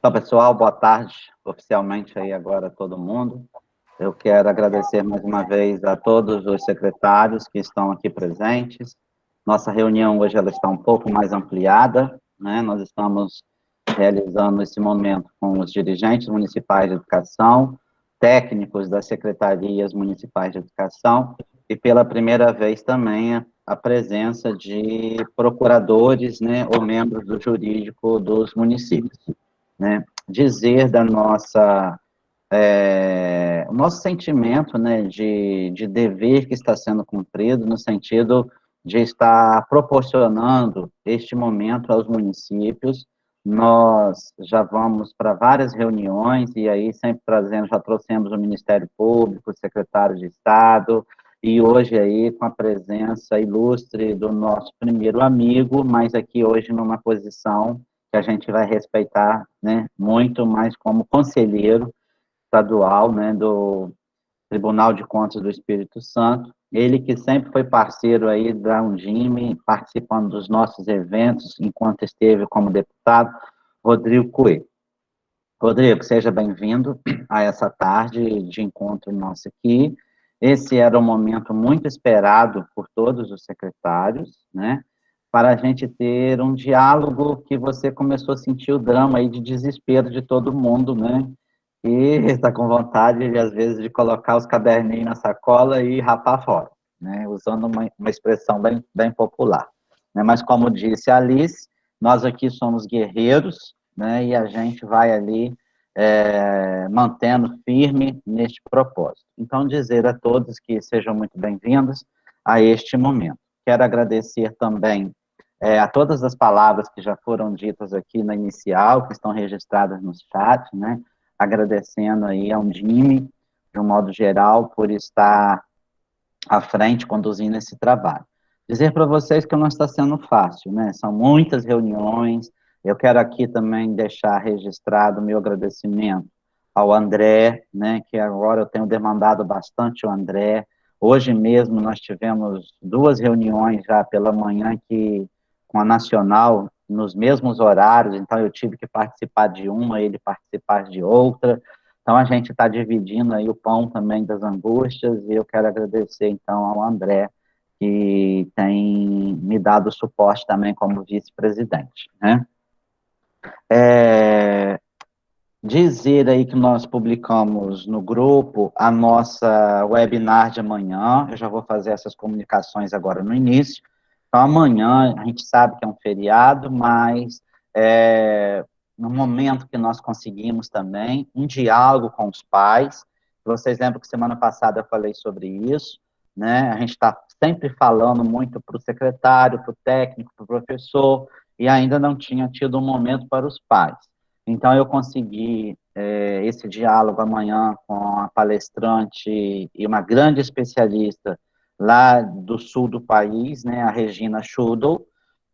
Então, pessoal, boa tarde, oficialmente aí agora a todo mundo. Eu quero agradecer mais uma vez a todos os secretários que estão aqui presentes. Nossa reunião hoje ela está um pouco mais ampliada, né? Nós estamos realizando esse momento com os dirigentes municipais de educação, técnicos das secretarias municipais de educação e pela primeira vez também a presença de procuradores, né, ou membros do jurídico dos municípios, né? Dizer da nossa o nosso sentimento, né, de dever que está sendo cumprido, no sentido de estar proporcionando este momento aos municípios. Nós já vamos para várias reuniões, e aí sempre trazendo, já trouxemos o Ministério Público, o secretário de Estado, e hoje aí com a presença ilustre do nosso primeiro amigo, mas aqui hoje numa posição que a gente vai respeitar, né, muito mais como conselheiro estadual, né, do Tribunal de Contas do Espírito Santo, ele que sempre foi parceiro aí da Undime, participando dos nossos eventos, enquanto esteve como deputado, Rodrigo Coelho. Rodrigo, seja bem-vindo a essa tarde de encontro nosso aqui. Esse era um momento muito esperado por todos os secretários, né, para a gente ter um diálogo que você começou a sentir o drama aí de desespero de todo mundo, né, e está com vontade, às vezes, de colocar os caderninhos na sacola e rapar fora, né? Usando uma expressão bem popular, né? Mas, como disse a Alice, nós aqui somos guerreiros, né? E a gente vai ali mantendo firme neste propósito. Então, dizer a todos que sejam muito bem-vindos a este momento. Quero agradecer também a todas as palavras que já foram ditas aqui na inicial, que estão registradas no chat, né? Agradecendo aí ao Undime, de um modo geral, por estar à frente, conduzindo esse trabalho. Dizer para vocês que não está sendo fácil, né? São muitas reuniões. Eu quero aqui também deixar registrado o meu agradecimento ao André, né? Que agora eu tenho demandado bastante o André. Hoje mesmo nós tivemos 2 reuniões já pela manhã com a Nacional, nos mesmos horários, então eu tive que participar de uma, ele participar de outra, então a gente está dividindo aí o pão também das angústias, e eu quero agradecer então ao André, que tem me dado suporte também como vice-presidente, né? Dizer aí que nós publicamos no grupo a nossa webinar de amanhã, eu já vou fazer essas comunicações agora no início. Então, amanhã, a gente sabe que é um feriado, mas no momento que nós conseguimos também um diálogo com os pais. Vocês lembram que semana passada eu falei sobre isso, né? A gente está sempre falando muito para o secretário, para o técnico, para o professor, e ainda não tinha tido um momento para os pais. Então, eu consegui esse diálogo amanhã com a palestrante e uma grande especialista lá do sul do país, né, a Regina Schudel,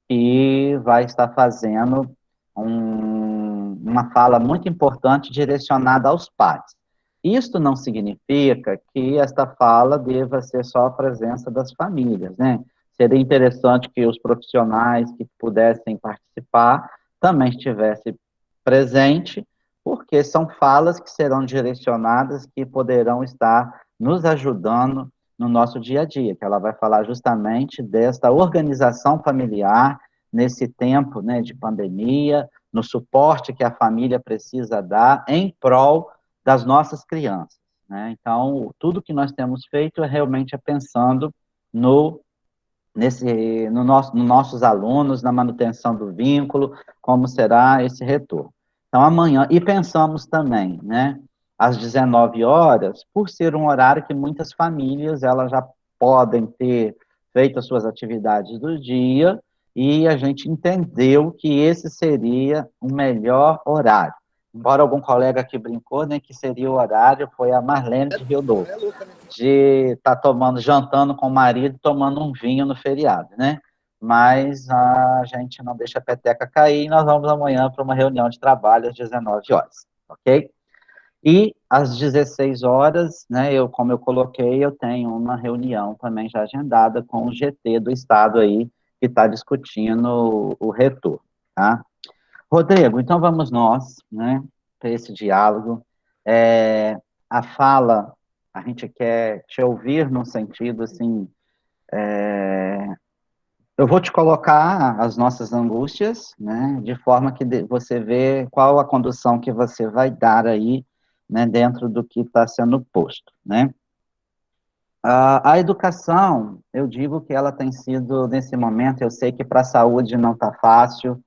que vai estar fazendo uma fala muito importante direcionada aos pais. Isto não significa que esta fala deva ser só a presença das famílias, né? Seria interessante que os profissionais que pudessem participar também estivessem presente, porque são falas que serão direcionadas, que poderão estar nos ajudando no nosso dia a dia, que ela vai falar justamente desta organização familiar nesse tempo, né, de pandemia, no suporte que a família precisa dar em prol das nossas crianças, né? Então, tudo que nós temos feito é realmente pensando nos nossos alunos, na manutenção do vínculo, como será esse retorno. Então, amanhã, e pensamos também, né, às 19 horas, por ser um horário que muitas famílias, elas já podem ter feito as suas atividades do dia, e a gente entendeu que esse seria o melhor horário. Embora algum colega aqui brincou, né, que seria o horário, foi a Marlene de Rio Doce, de estar jantando com o marido, tomando um vinho no feriado, né? Mas a gente não deixa a peteca cair, e nós vamos amanhã para uma reunião de trabalho às 19 horas, ok? E às 16 horas, né, como eu coloquei, eu tenho uma reunião também já agendada com o GT do Estado aí, que está discutindo o retorno, tá? Rodrigo, então vamos nós, né, para esse diálogo. É, a fala, a gente quer te ouvir num sentido, assim, eu vou te colocar as nossas angústias, né, de forma que você vê qual a condução que você vai dar aí, né, dentro do que está sendo posto, né. A educação, eu digo que ela tem sido, nesse momento, eu sei que para a saúde não está fácil,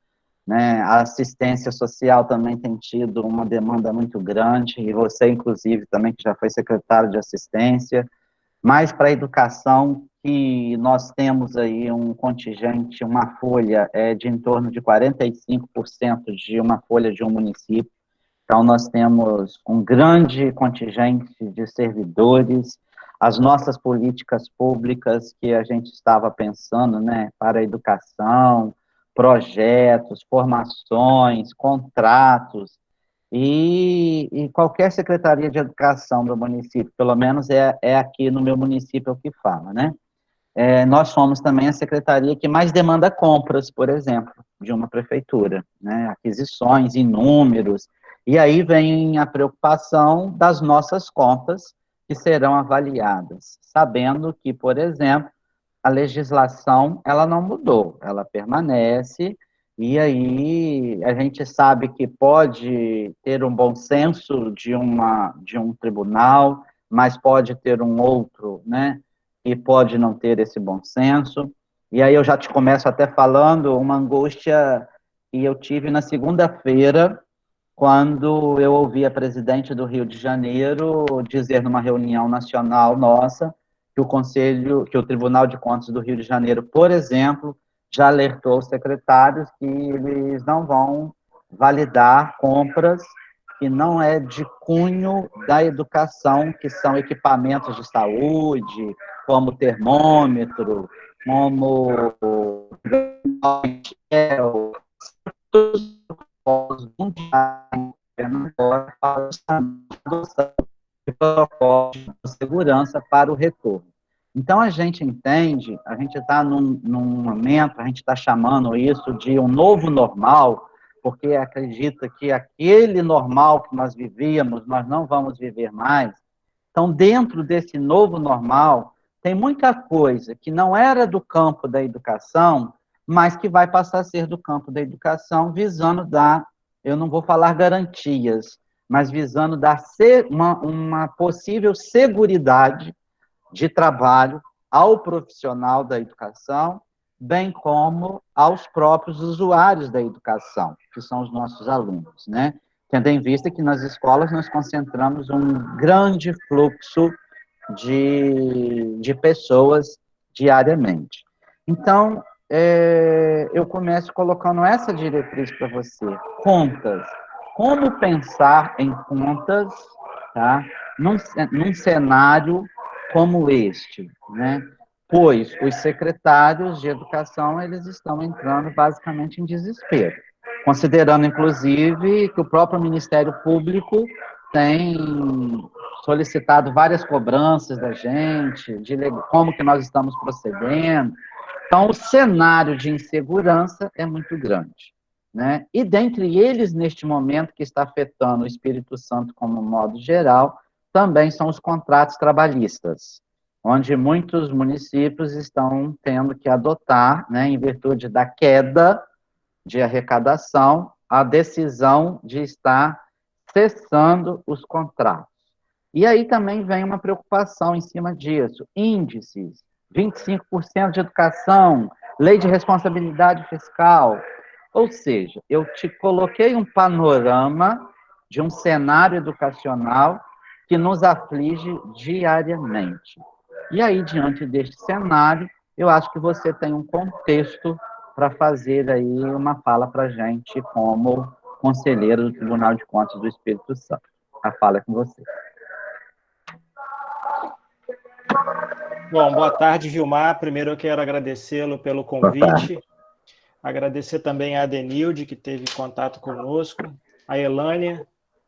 né? A assistência social também tem tido uma demanda muito grande, e você, inclusive, também, que já foi secretário de assistência, mas para a educação, que nós temos aí um contingente, uma folha de em torno de 45% de uma folha de um município, então nós temos um grande contingente de servidores, as nossas políticas públicas que a gente estava pensando, né, para a educação, projetos, formações, contratos, e qualquer secretaria de educação do município, pelo menos é aqui no meu município o que fala, né? Nós somos também a secretaria que mais demanda compras, por exemplo, de uma prefeitura, né? Aquisições, inúmeros, e aí vem a preocupação das nossas contas que serão avaliadas, sabendo que, por exemplo, a legislação, ela não mudou, ela permanece, e aí a gente sabe que pode ter um bom senso de um tribunal, mas pode ter um outro, né, e pode não ter esse bom senso, e aí eu já te começo até falando uma angústia que eu tive na segunda-feira, quando eu ouvi a presidente do Rio de Janeiro dizer numa reunião nacional nossa que o Conselho, que o Tribunal de Contas do Rio de Janeiro, por exemplo, já alertou os secretários que eles não vão validar compras que não é de cunho da educação, que são equipamentos de saúde, como termômetro, como mundiais de protocolos de segurança para o retorno. Então, a gente entende, a gente está num momento, a gente está chamando isso de um novo normal, porque acredita que aquele normal que nós vivíamos, nós não vamos viver mais. Então, dentro desse novo normal, tem muita coisa que não era do campo da educação, mas que vai passar a ser do campo da educação, visando dar, eu não vou falar garantias, mas visando dar uma possível seguridade de trabalho ao profissional da educação, bem como aos próprios usuários da educação, que são os nossos alunos, né? Tendo em vista que nas escolas nós concentramos um grande fluxo de pessoas diariamente. Então, eu começo colocando essa diretriz para você. Contas. Como pensar em contas, tá? Num cenário como este, né? Pois os secretários de educação, eles estão entrando basicamente em desespero, considerando, inclusive, que o próprio Ministério Público tem solicitado várias cobranças da gente, de como que nós estamos procedendo. Então, o cenário de insegurança é muito grande, né? E dentre eles, neste momento, que está afetando o Espírito Santo como modo geral, também são os contratos trabalhistas, onde muitos municípios estão tendo que adotar, né, em virtude da queda de arrecadação, a decisão de estar cessando os contratos. E aí também vem uma preocupação em cima disso. Índices, 25% de educação, lei de responsabilidade fiscal. Ou seja, eu te coloquei um panorama de um cenário educacional que nos aflige diariamente. E aí, diante deste cenário, eu acho que você tem um contexto para fazer aí uma fala para a gente como conselheiro do Tribunal de Contas do Espírito Santo. A fala é com você. Bom, boa tarde, Vilmar. Primeiro eu quero agradecê-lo pelo convite, agradecer também a Adenilde, que teve contato conosco, a Elânia,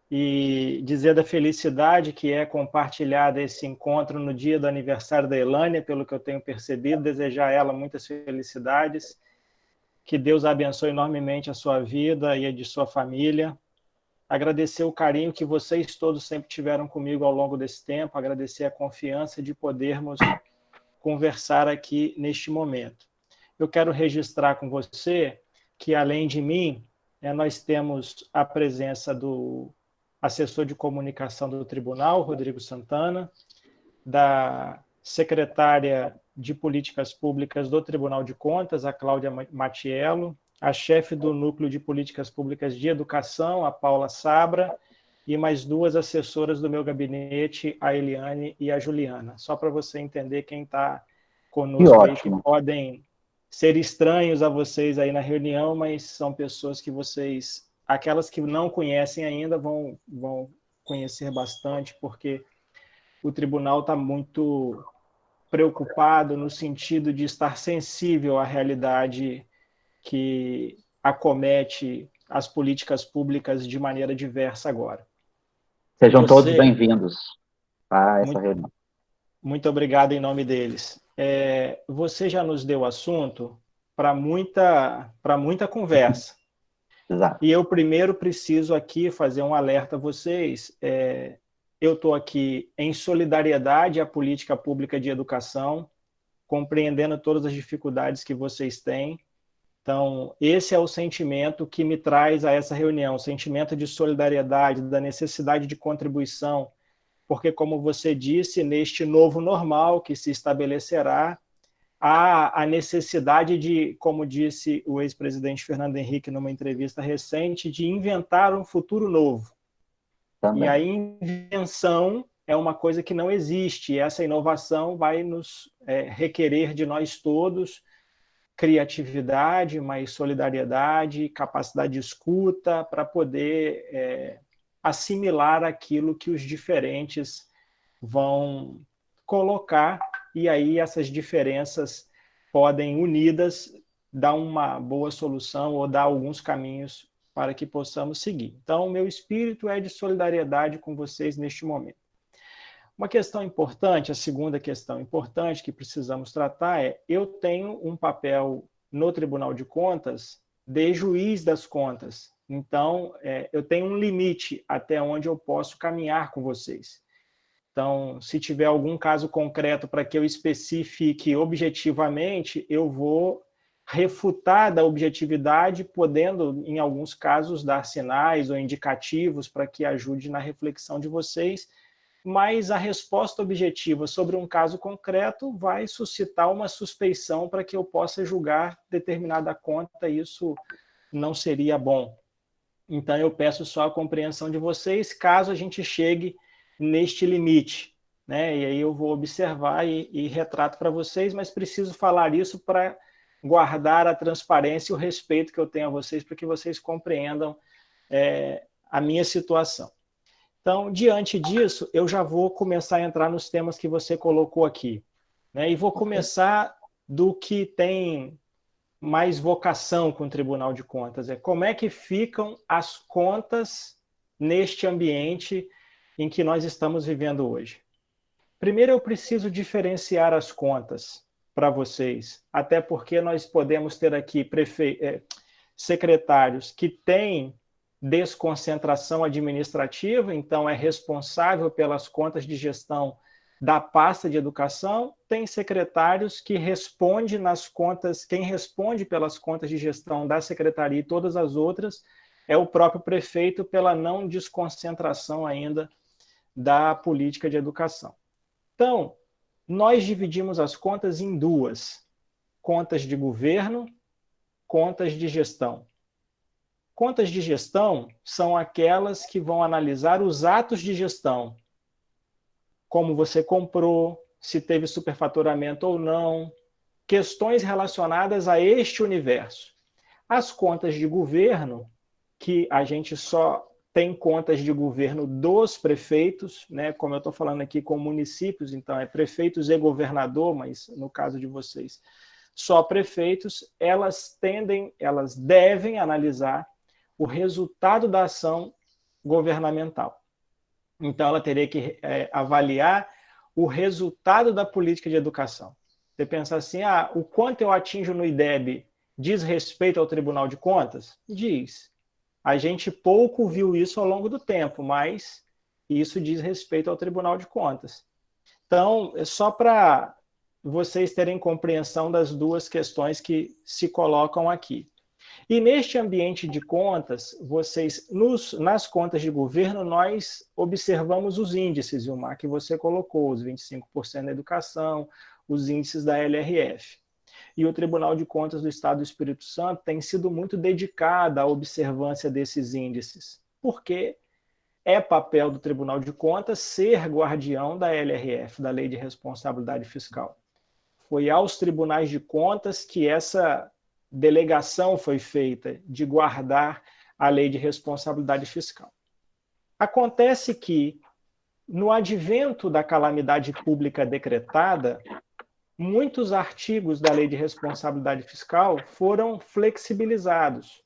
e dizer da felicidade que é compartilhada esse encontro no dia do aniversário da Elânia, pelo que eu tenho percebido, desejar a ela muitas felicidades. Que Deus abençoe enormemente a sua vida e a de sua família. Agradecer o carinho que vocês todos sempre tiveram comigo ao longo desse tempo, agradecer a confiança de podermos conversar aqui neste momento. Eu quero registrar com você que, além de mim, nós temos a presença do assessor de comunicação do tribunal, Rodrigo Santana, da secretária de Políticas Públicas do Tribunal de Contas, a Cláudia Matiello, a chefe do Núcleo de Políticas Públicas de Educação, a Paula Sabra, e mais duas assessoras do meu gabinete, a Eliane e a Juliana. Só para você entender quem está conosco aí, que podem ser estranhos a vocês aí na reunião, mas são pessoas que vocês, aquelas que não conhecem ainda, vão conhecer bastante, porque o tribunal está muito preocupado no sentido de estar sensível à realidade que acomete as políticas públicas de maneira diversa agora. Sejam todos bem-vindos a essa reunião. Muito obrigado em nome deles. Você já nos deu assunto para muita conversa. Exato. E eu primeiro preciso aqui fazer um alerta a vocês. Eu estou aqui em solidariedade à política pública de educação, compreendendo todas as dificuldades que vocês têm. Então, esse é o sentimento que me traz a essa reunião, o sentimento de solidariedade, da necessidade de contribuição, porque, como você disse, neste novo normal que se estabelecerá, há a necessidade de, como disse o ex-presidente Fernando Henrique numa entrevista recente, de inventar um futuro novo. Também. E a invenção é uma coisa que não existe, e essa inovação vai nos requerer de nós todos criatividade, mais solidariedade, capacidade de escuta para poder assimilar aquilo que os diferentes vão colocar, e aí essas diferenças podem, unidas, dar uma boa solução ou dar alguns caminhos para que possamos seguir. Então, o meu espírito é de solidariedade com vocês neste momento. Uma questão importante, a segunda questão importante que precisamos tratar eu tenho um papel no Tribunal de Contas de juiz das contas. Então, eu tenho um limite até onde eu posso caminhar com vocês. Então, se tiver algum caso concreto para que eu especifique objetivamente, eu vou refutar da objetividade, podendo, em alguns casos, dar sinais ou indicativos para que ajude na reflexão de vocês, mas a resposta objetiva sobre um caso concreto vai suscitar uma suspeição para que eu possa julgar determinada conta, e isso não seria bom. Então, eu peço só a compreensão de vocês, caso a gente chegue neste limite, né? E aí eu vou observar e retrato para vocês, mas preciso falar isso para guardar a transparência e o respeito que eu tenho a vocês, para que vocês compreendam a minha situação. Então, diante disso, eu já vou começar a entrar nos temas que você colocou aqui, né? E vou começar do que tem mais vocação com o Tribunal de Contas. Como é que ficam as contas neste ambiente em que nós estamos vivendo hoje? Primeiro, eu preciso diferenciar as contas para vocês, até porque nós podemos ter aqui secretários que têm desconcentração administrativa, então é responsável pelas contas de gestão da pasta de educação, tem secretários que respondem nas contas, quem responde pelas contas de gestão da secretaria e todas as outras é o próprio prefeito, pela não desconcentração ainda da política de educação. Então, nós dividimos as contas em duas: contas de governo, contas de gestão. Contas de gestão são aquelas que vão analisar os atos de gestão, como você comprou, se teve superfaturamento ou não, questões relacionadas a este universo. As contas de governo, que a gente só tem contas de governo dos prefeitos, né? Como eu estou falando aqui com municípios, então é prefeitos e governador, mas no caso de vocês, só prefeitos, elas devem analisar o resultado da ação governamental. Então, ela teria que avaliar o resultado da política de educação. Você pensa assim, o quanto eu atinjo no IDEB diz respeito ao Tribunal de Contas? Diz. A gente pouco viu isso ao longo do tempo, mas isso diz respeito ao Tribunal de Contas. Então, é só para vocês terem compreensão das duas questões que se colocam aqui. E neste ambiente de contas, nas contas de governo, nós observamos os índices, Vilmar, que você colocou, os 25% da educação, os índices da LRF. E o Tribunal de Contas do Estado do Espírito Santo tem sido muito dedicado à observância desses índices, porque é papel do Tribunal de Contas ser guardião da LRF, da Lei de Responsabilidade Fiscal. Foi aos tribunais de contas que essa delegação foi feita de guardar a Lei de Responsabilidade Fiscal. Acontece que, no advento da calamidade pública decretada, muitos artigos da Lei de Responsabilidade Fiscal foram flexibilizados,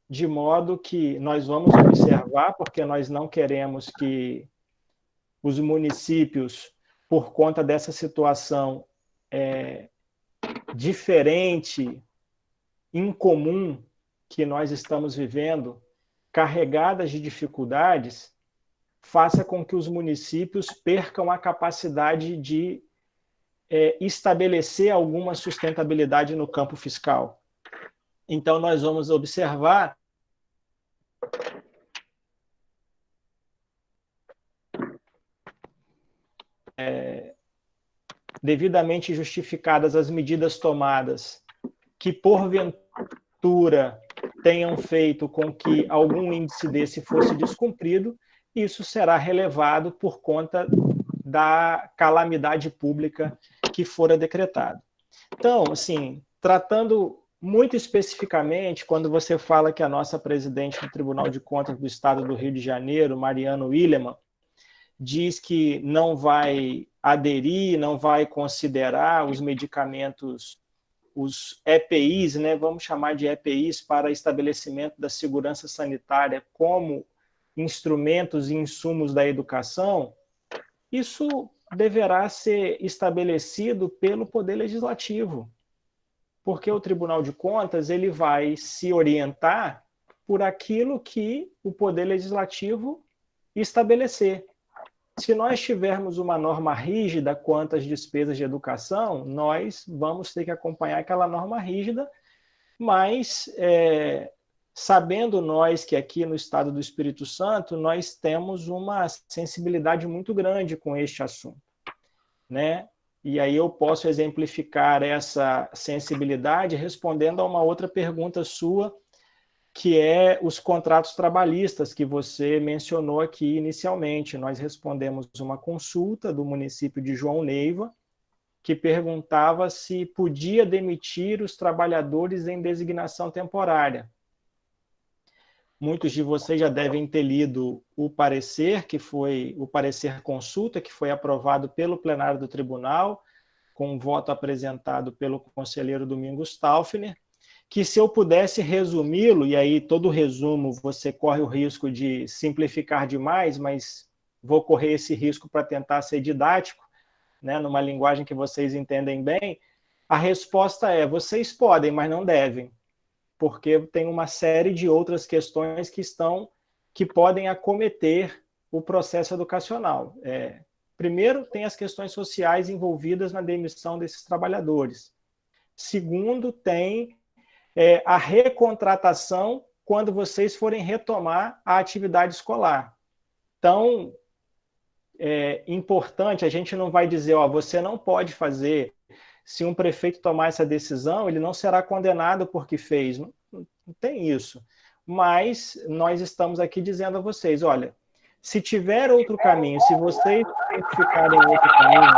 de modo que nós vamos observar, porque nós não queremos que os municípios, por conta dessa situação diferente, incomum que nós estamos vivendo, carregadas de dificuldades, faça com que os municípios percam a capacidade de estabelecer alguma sustentabilidade no campo fiscal. Então, nós vamos observar devidamente justificadas as medidas tomadas que, porventura, tenham feito com que algum índice desse fosse descumprido, isso será relevado por conta da calamidade pública que fora decretada. Então, assim, tratando muito especificamente, quando você fala que a nossa presidente do Tribunal de Contas do Estado do Rio de Janeiro, Mariana Willemann, diz que não vai aderir, não vai considerar os medicamentos, os EPIs, né, vamos chamar de EPIs, para estabelecimento da segurança sanitária como instrumentos e insumos da educação, isso deverá ser estabelecido pelo Poder Legislativo, porque o Tribunal de Contas ele vai se orientar por aquilo que o Poder Legislativo estabelecer. Se nós tivermos uma norma rígida quanto às despesas de educação, nós vamos ter que acompanhar aquela norma rígida, mas sabendo nós que aqui no Estado do Espírito Santo nós temos uma sensibilidade muito grande com este assunto, né? E aí eu posso exemplificar essa sensibilidade respondendo a uma outra pergunta sua, que é os contratos trabalhistas que você mencionou aqui inicialmente. Nós respondemos uma consulta do município de João Neiva, que perguntava se podia demitir os trabalhadores em designação temporária. Muitos de vocês já devem ter lido o parecer, que foi o parecer consulta, que foi aprovado pelo plenário do tribunal, com um voto apresentado pelo conselheiro Domingos Taufner, que se eu pudesse resumi-lo, e aí todo resumo você corre o risco de simplificar demais, mas vou correr esse risco para tentar ser didático, né, numa linguagem que vocês entendem bem, a resposta é: vocês podem, mas não devem, porque tem uma série de outras questões que podem acometer o processo educacional. Primeiro, tem as questões sociais envolvidas na demissão desses trabalhadores. Segundo, tem a recontratação quando vocês forem retomar a atividade escolar. Então, é importante, a gente não vai dizer, você não pode fazer. Se um prefeito tomar essa decisão, ele não será condenado porque fez. Não tem isso. Mas nós estamos aqui dizendo a vocês, olha, se tiver outro caminho, se vocês identificarem outro caminho,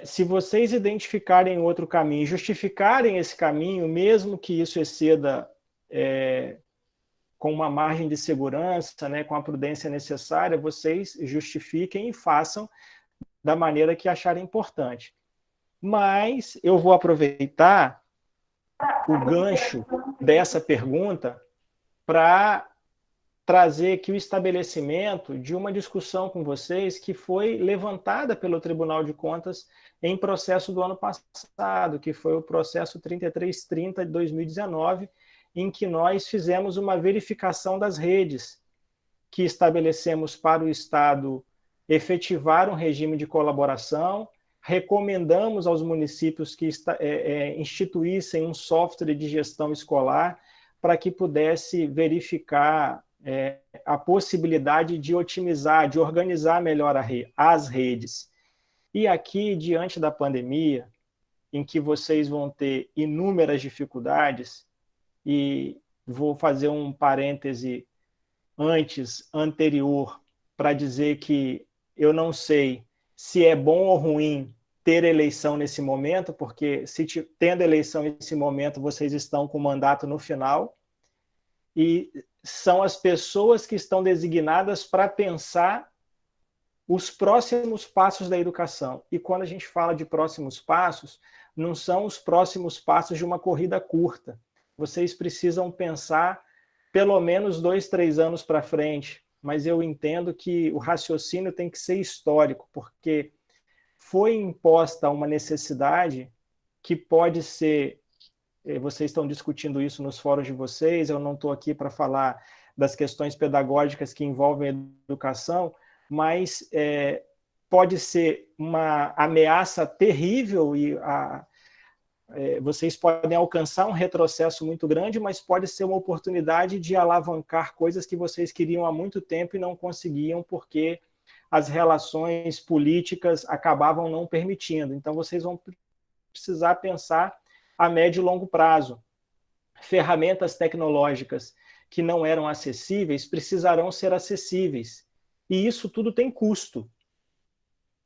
se vocês identificarem outro caminho, justificarem esse caminho, mesmo que isso exceda com uma margem de segurança, né, com a prudência necessária, vocês justifiquem e façam da maneira que acharem importante. Mas eu vou aproveitar o gancho dessa pergunta para trazer aqui o estabelecimento de uma discussão com vocês que foi levantada pelo Tribunal de Contas em processo do ano passado, que foi o processo 3330 de 2019, em que nós fizemos uma verificação das redes que estabelecemos para o Estado efetivar um regime de colaboração, recomendamos aos municípios que instituíssem um software de gestão escolar para que pudesse verificar a possibilidade de otimizar, de organizar melhor as redes. E aqui, diante da pandemia, em que vocês vão ter inúmeras dificuldades, e vou fazer um parêntese anterior, para dizer que eu não sei se é bom ou ruim ter eleição nesse momento, porque se tendo eleição nesse momento, vocês estão com o mandato no final, e são as pessoas que estão designadas para pensar os próximos passos da educação. E quando a gente fala de próximos passos, não são os próximos passos de uma corrida curta. Vocês precisam pensar pelo menos 2, 3 anos para frente, mas eu entendo que o raciocínio tem que ser histórico, porque foi imposta uma necessidade que pode ser, vocês estão discutindo isso nos fóruns de vocês, eu não estou aqui para falar das questões pedagógicas que envolvem a educação, mas pode ser uma ameaça terrível e vocês podem alcançar um retrocesso muito grande, mas pode ser uma oportunidade de alavancar coisas que vocês queriam há muito tempo e não conseguiam porque as relações políticas acabavam não permitindo. Então, vocês vão precisar pensar a médio e longo prazo. Ferramentas tecnológicas que não eram acessíveis precisarão ser acessíveis. E isso tudo tem custo.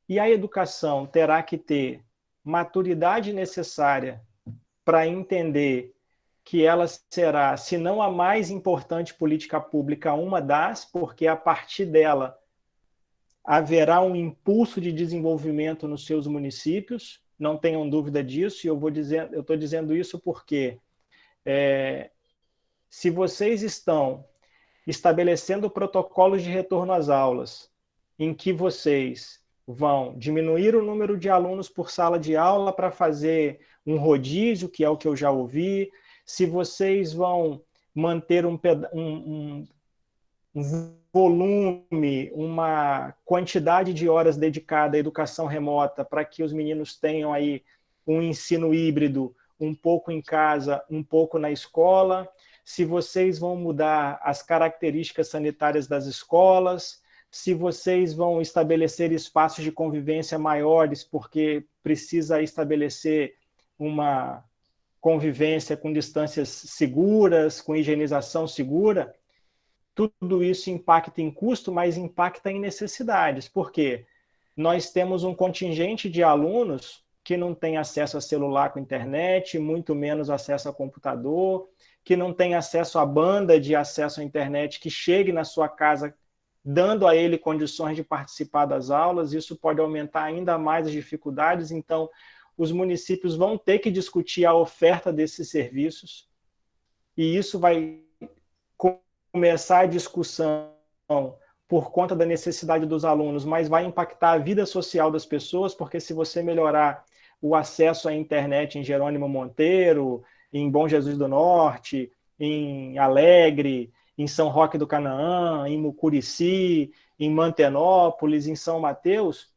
E a educação terá que ter maturidade necessária para entender que ela será, se não a mais importante política pública, uma das, porque a partir dela haverá um impulso de desenvolvimento nos seus municípios, não tenham dúvida disso, e eu estou dizendo isso porque se vocês estão estabelecendo protocolos de retorno às aulas, em que vocês vão diminuir o número de alunos por sala de aula para fazer um rodízio, que é o que eu já ouvi, se vocês vão manter um volume, uma quantidade de horas dedicada à educação remota para que os meninos tenham aí um ensino híbrido, um pouco em casa, um pouco na escola, se vocês vão mudar as características sanitárias das escolas, se vocês vão estabelecer espaços de convivência maiores, porque precisa estabelecer uma convivência com distâncias seguras, com higienização segura, tudo isso impacta em custo, mas impacta em necessidades. Por quê? Nós temos um contingente de alunos que não tem acesso a celular com internet, muito menos acesso a computador, que não tem acesso à banda de acesso à internet que chegue na sua casa dando a ele condições de participar das aulas, isso pode aumentar ainda mais as dificuldades, então os municípios vão ter que discutir a oferta desses serviços, e isso vai começar a discussão por conta da necessidade dos alunos, mas vai impactar a vida social das pessoas, porque se você melhorar o acesso à internet em Jerônimo Monteiro, em Bom Jesus do Norte, em Alegre, em São Roque do Canaã, em Mucurici, em Mantenópolis, em São Mateus,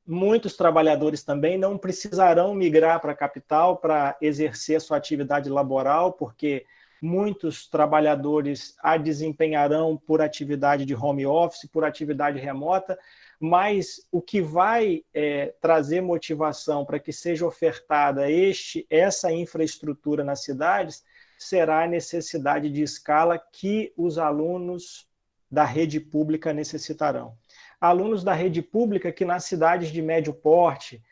muitos trabalhadores também não precisarão migrar para a capital para exercer sua atividade laboral, porque muitos trabalhadores a desempenharão por atividade de home office, por atividade remota, mas o que vai trazer motivação para que seja ofertada essa infraestrutura nas cidades será a necessidade de escala que os alunos da rede pública necessitarão. Alunos da rede pública que nas cidades de médio porte,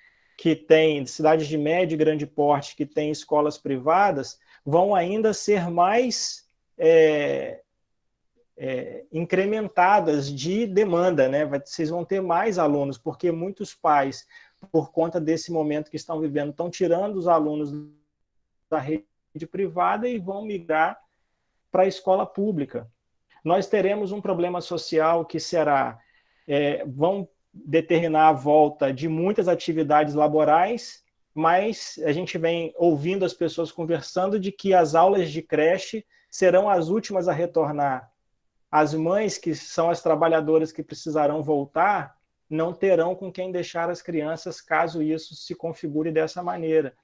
cidades de médio e grande porte, que têm escolas privadas, vão ainda ser mais incrementadas de demanda, né? Vocês vão ter mais alunos, porque muitos pais, por conta desse momento que estão vivendo, estão tirando os alunos da rede privada e vão migrar para a escola pública. nós teremos um problema social que será, vão determinar a volta de muitas atividades laborais, mas a gente vem ouvindo as pessoas conversando de que as aulas de creche serão as últimas a retornar. As mães, que são as trabalhadoras que precisarão voltar, não terão com quem deixar as crianças, caso isso se configure dessa maneira.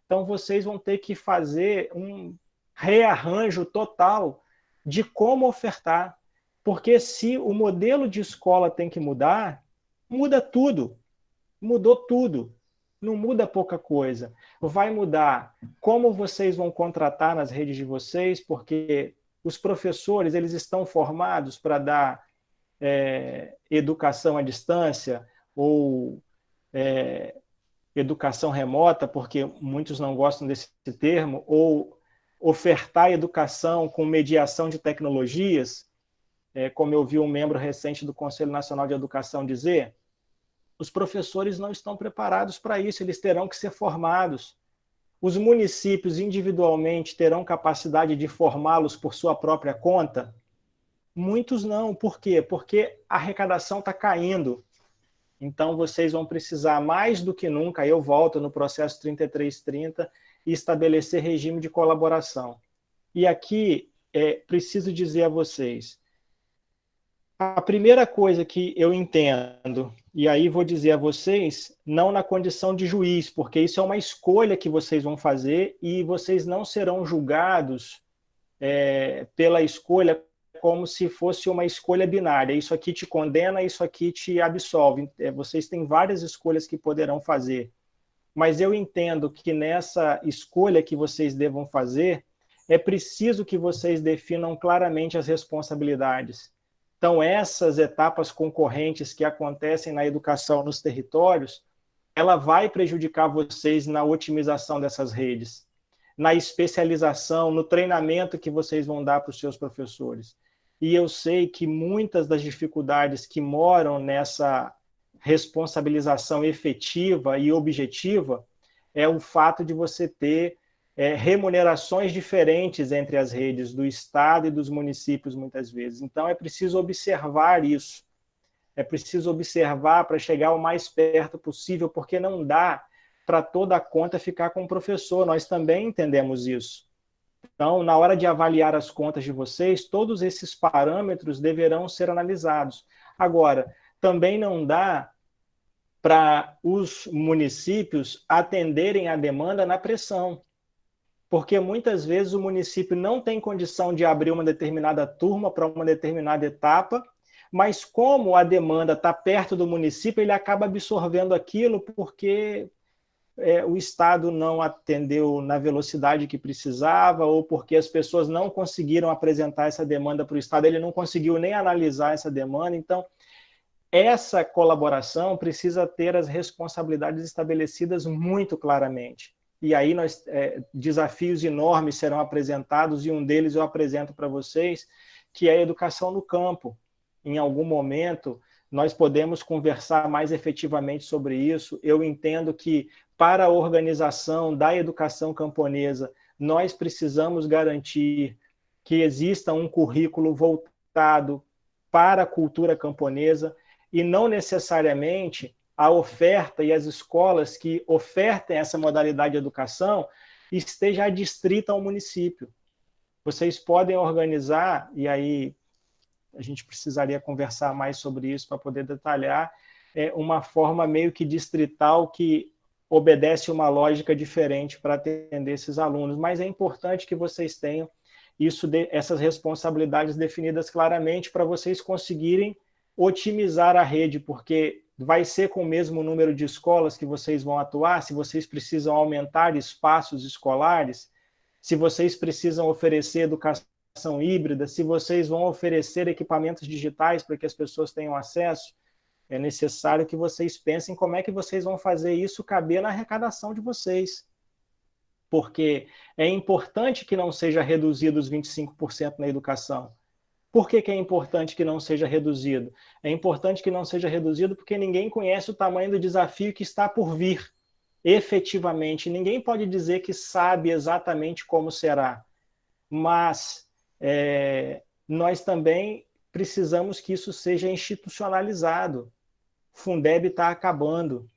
Então, vocês vão ter que fazer um rearranjo total de como ofertar, porque se o modelo de escola tem que mudar, muda tudo, mudou tudo, não muda pouca coisa. Vai mudar como vocês vão contratar nas redes de vocês, porque os professores, eles estão formados para dar educação à distância ou educação remota, porque muitos não gostam desse termo, ou ofertar educação com mediação de tecnologias, como eu vi um membro recente do Conselho Nacional de Educação dizer, os professores não estão preparados para isso, eles terão que ser formados. Os municípios individualmente terão capacidade de formá-los por sua própria conta? Muitos não. Por quê? Porque a arrecadação está caindo. Então, vocês vão precisar, mais do que nunca, eu volto no processo 3330, e estabelecer regime de colaboração. E aqui, preciso dizer a vocês, a primeira coisa que eu entendo, e aí vou dizer a vocês, não na condição de juiz, porque isso é uma escolha que vocês vão fazer e vocês não serão julgados pela escolha como se fosse uma escolha binária. Isso aqui te condena, isso aqui te absolve. Vocês têm várias escolhas que poderão fazer. Mas eu entendo que nessa escolha que vocês devam fazer, é preciso que vocês definam claramente as responsabilidades. Então, essas etapas concorrentes que acontecem na educação nos territórios, ela vai prejudicar vocês na otimização dessas redes, na especialização, no treinamento que vocês vão dar para os seus professores. E eu sei que muitas das dificuldades que moram nessa responsabilização efetiva e objetiva é o fato de você ter remunerações diferentes entre as redes do Estado e dos municípios, muitas vezes. Então, é preciso observar isso. É preciso observar para chegar o mais perto possível, porque não dá para toda a conta ficar com o professor. Nós também entendemos isso. Então, na hora de avaliar as contas de vocês, todos esses parâmetros deverão ser analisados. Agora, também não dá para os municípios atenderem a demanda na pressão, porque muitas vezes o município não tem condição de abrir uma determinada turma para uma determinada etapa, mas como a demanda está perto do município, ele acaba absorvendo aquilo porque o Estado não atendeu na velocidade que precisava, ou porque as pessoas não conseguiram apresentar essa demanda para o Estado, ele não conseguiu nem analisar essa demanda. Então, essa colaboração precisa ter as responsabilidades estabelecidas muito claramente. E aí desafios enormes serão apresentados, e um deles eu apresento para vocês, que é a educação no campo. Em algum momento, nós podemos conversar mais efetivamente sobre isso. Eu entendo que, para a organização da educação camponesa, nós precisamos garantir que exista um currículo voltado para a cultura camponesa, e não necessariamente a oferta e as escolas que ofertem essa modalidade de educação esteja adstrita ao município. Vocês podem organizar, e aí a gente precisaria conversar mais sobre isso para poder detalhar, uma forma meio que distrital que obedece uma lógica diferente para atender esses alunos. Mas é importante que vocês tenham essas responsabilidades definidas claramente para vocês conseguirem otimizar a rede, porque vai ser com o mesmo número de escolas que vocês vão atuar, se vocês precisam aumentar espaços escolares, se vocês precisam oferecer educação híbrida, se vocês vão oferecer equipamentos digitais para que as pessoas tenham acesso, é necessário que vocês pensem como é que vocês vão fazer isso caber na arrecadação de vocês. Porque é importante que não seja reduzido os 25% na educação. Por que é importante que não seja reduzido? É importante que não seja reduzido porque ninguém conhece o tamanho do desafio que está por vir, efetivamente. Ninguém pode dizer que sabe exatamente como será, mas nós também precisamos que isso seja institucionalizado. O Fundeb está acabando.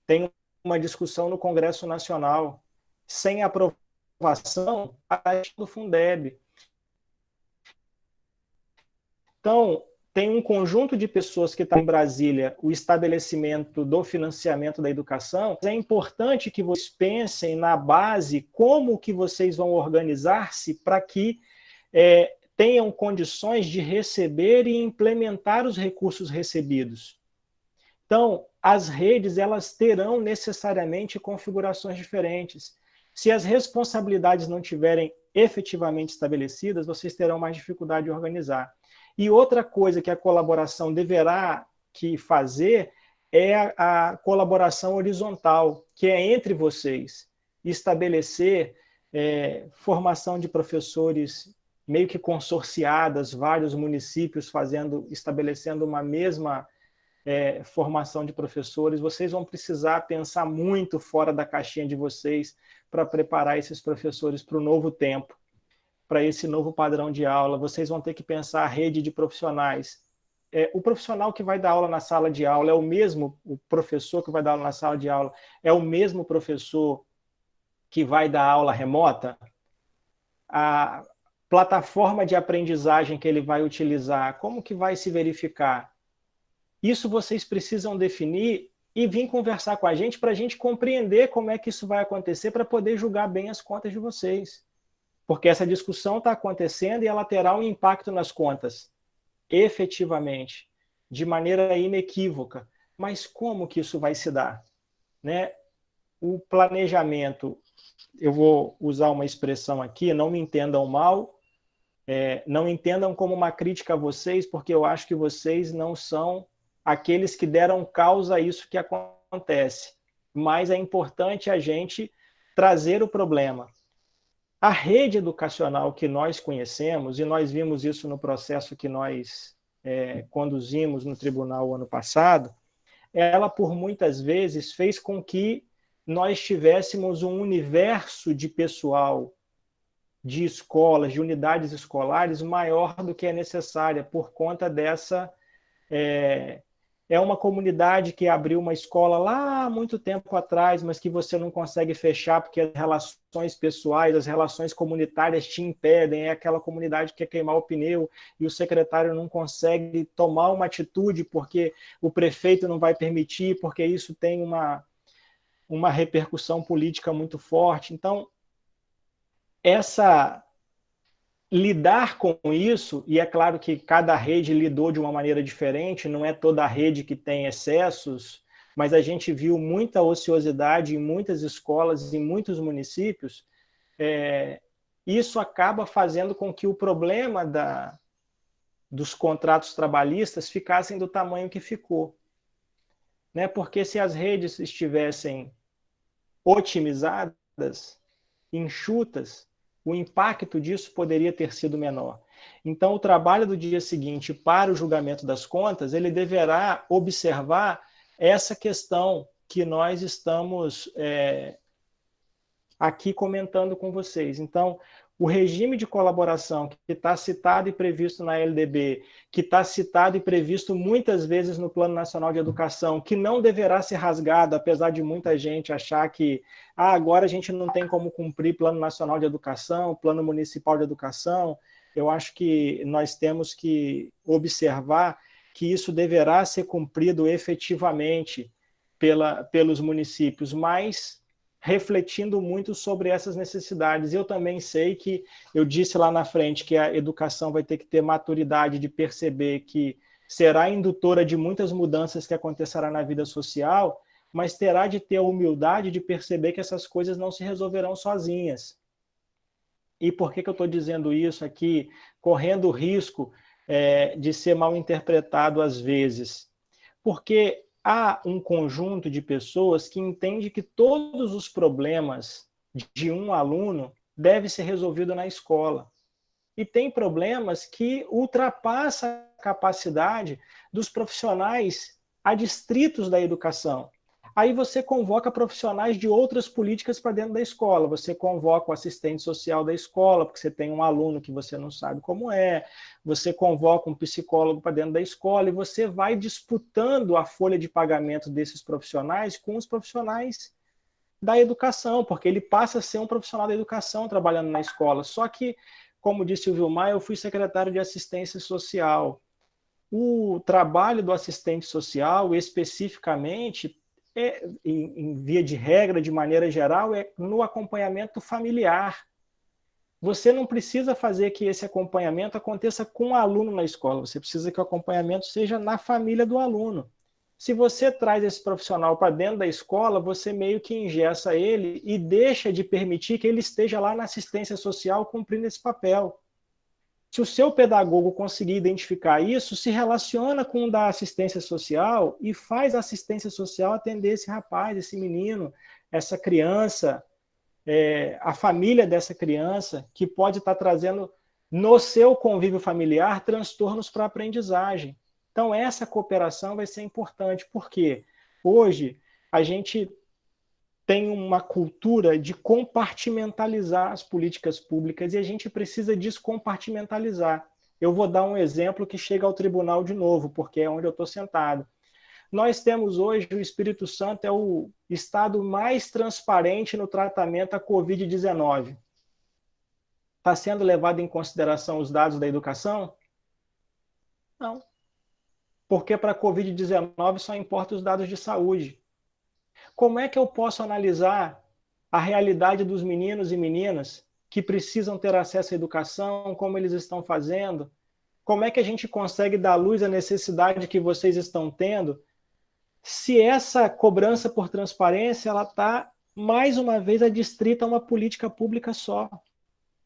Tem uma discussão no Congresso Nacional. Sem aprovação, do Fundeb. Então, tem um conjunto de pessoas que está em Brasília, o estabelecimento do financiamento da educação. É importante que vocês pensem na base como que vocês vão organizar-se para que tenham condições de receber e implementar os recursos recebidos. Então, as redes elas terão necessariamente configurações diferentes. Se as responsabilidades não tiverem efetivamente estabelecidas, vocês terão mais dificuldade de organizar. E outra coisa que a colaboração deverá fazer é a colaboração horizontal, que é entre vocês, estabelecer formação de professores meio que consorciadas, vários municípios estabelecendo uma mesma formação de professores. Vocês vão precisar pensar muito fora da caixinha de vocês para preparar esses professores para o novo tempo, para esse novo padrão de aula. Vocês vão ter que pensar a rede de profissionais. O profissional que vai dar aula na sala de aula é o mesmo, o professor que vai dar aula na sala de aula é o mesmo professor que vai dar aula remota? A plataforma de aprendizagem que ele vai utilizar, como que vai se verificar? Isso vocês precisam definir e vir conversar com a gente para a gente compreender como é que isso vai acontecer para poder julgar bem as contas de vocês. Porque essa discussão está acontecendo e ela terá um impacto nas contas, efetivamente, de maneira inequívoca. Mas como que isso vai se dar? Né? O planejamento, eu vou usar uma expressão aqui, não me entendam mal, não entendam como uma crítica a vocês, porque eu acho que vocês não são aqueles que deram causa a isso que acontece. Mas é importante a gente trazer o problema. A rede educacional que nós conhecemos, e nós vimos isso no processo que nós conduzimos no tribunal ano passado, ela, por muitas vezes, fez com que nós tivéssemos um universo de pessoal, de escolas, de unidades escolares, maior do que é necessária, por conta dessa... É uma comunidade que abriu uma escola lá há muito tempo atrás, mas que você não consegue fechar porque as relações pessoais, as relações comunitárias te impedem. É aquela comunidade que quer queimar o pneu e o secretário não consegue tomar uma atitude porque o prefeito não vai permitir, porque isso tem uma repercussão política muito forte. Então, lidar com isso, e é claro que cada rede lidou de uma maneira diferente, não é toda a rede que tem excessos, mas a gente viu muita ociosidade em muitas escolas, em muitos municípios. Isso acaba fazendo com que o problema dos contratos trabalhistas ficassem do tamanho que ficou. Né? Porque se as redes estivessem otimizadas, enxutas, o impacto disso poderia ter sido menor. Então, o trabalho do dia seguinte para o julgamento das contas, ele deverá observar essa questão que nós estamos aqui comentando com vocês. Então, o regime de colaboração que está citado e previsto na LDB, que está citado e previsto muitas vezes no Plano Nacional de Educação, que não deverá ser rasgado, apesar de muita gente achar que agora a gente não tem como cumprir Plano Nacional de Educação, Plano Municipal de Educação. Eu acho que nós temos que observar que isso deverá ser cumprido efetivamente pelos municípios, mas refletindo muito sobre essas necessidades. Eu também sei que, eu disse lá na frente, que a educação vai ter que ter maturidade de perceber que será indutora de muitas mudanças que acontecerá na vida social, mas terá de ter a humildade de perceber que essas coisas não se resolverão sozinhas. E por que eu estou dizendo isso aqui, correndo o risco de ser mal interpretado às vezes? Porque há um conjunto de pessoas que entende que todos os problemas de um aluno devem ser resolvidos na escola. E tem problemas que ultrapassam a capacidade dos profissionais adstritos da educação. Aí você convoca profissionais de outras políticas para dentro da escola. Você convoca o assistente social da escola, porque você tem um aluno que você não sabe como é. Você convoca um psicólogo para dentro da escola e você vai disputando a folha de pagamento desses profissionais com os profissionais da educação, porque ele passa a ser um profissional da educação trabalhando na escola. Só que, como disse o Vilmar, eu fui secretário de assistência social. O trabalho do assistente social, especificamente, em via de regra, de maneira geral, é no acompanhamento familiar. Você não precisa fazer que esse acompanhamento aconteça com o aluno na escola, você precisa que o acompanhamento seja na família do aluno. Se você traz esse profissional para dentro da escola, você meio que engessa ele e deixa de permitir que ele esteja lá na assistência social cumprindo esse papel. Se o seu pedagogo conseguir identificar isso, se relaciona com o da assistência social e faz a assistência social atender esse rapaz, esse menino, essa criança, a família dessa criança, que pode estar trazendo no seu convívio familiar transtornos para a aprendizagem. Então, essa cooperação vai ser importante, porque hoje a gente tem uma cultura de compartimentalizar as políticas públicas e a gente precisa descompartimentalizar. Eu vou dar um exemplo que chega ao tribunal de novo, porque é onde eu estou sentado. Nós temos hoje, o Espírito Santo é o estado mais transparente no tratamento à Covid-19. Está sendo levado em consideração os dados da educação? Não. Porque para a Covid-19 só importa os dados de saúde. Como é que eu posso analisar a realidade dos meninos e meninas que precisam ter acesso à educação, como eles estão fazendo? Como é que a gente consegue dar luz à necessidade que vocês estão tendo, se essa cobrança por transparência ela está, mais uma vez, adstrita a uma política pública só,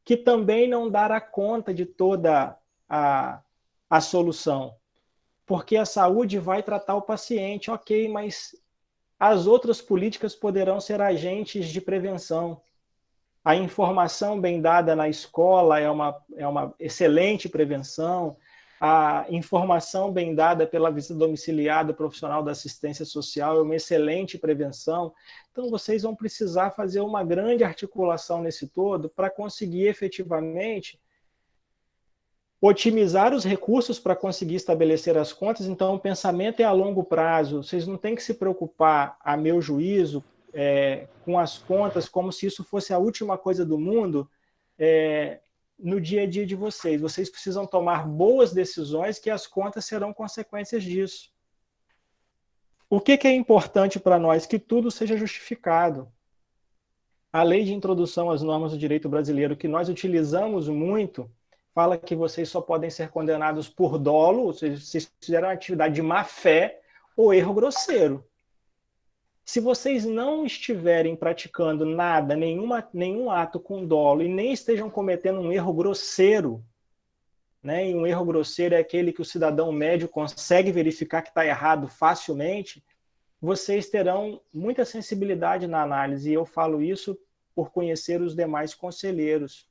que também não dará conta de toda a solução? Porque a saúde vai tratar o paciente, ok, mas as outras políticas poderão ser agentes de prevenção. A informação bem dada na escola é uma excelente prevenção. A informação bem dada pela visita domiciliar do profissional da assistência social é uma excelente prevenção. Então, vocês vão precisar fazer uma grande articulação nesse todo para conseguir efetivamente otimizar os recursos para conseguir estabelecer as contas. Então, o pensamento é a longo prazo. Vocês não têm que se preocupar, a meu juízo, com as contas como se isso fosse a última coisa do mundo no dia a dia de vocês. Vocês precisam tomar boas decisões, que as contas serão consequências disso. O que é importante para nós? Que tudo seja justificado. A lei de introdução às normas do direito brasileiro, que nós utilizamos muito, fala que vocês só podem ser condenados por dolo, ou seja, se fizeram atividade de má fé ou erro grosseiro. Se vocês não estiverem praticando nada, nenhum ato com dolo, e nem estejam cometendo um erro grosseiro, né? E um erro grosseiro é aquele que o cidadão médio consegue verificar que está errado facilmente, vocês terão muita sensibilidade na análise, e eu falo isso por conhecer os demais conselheiros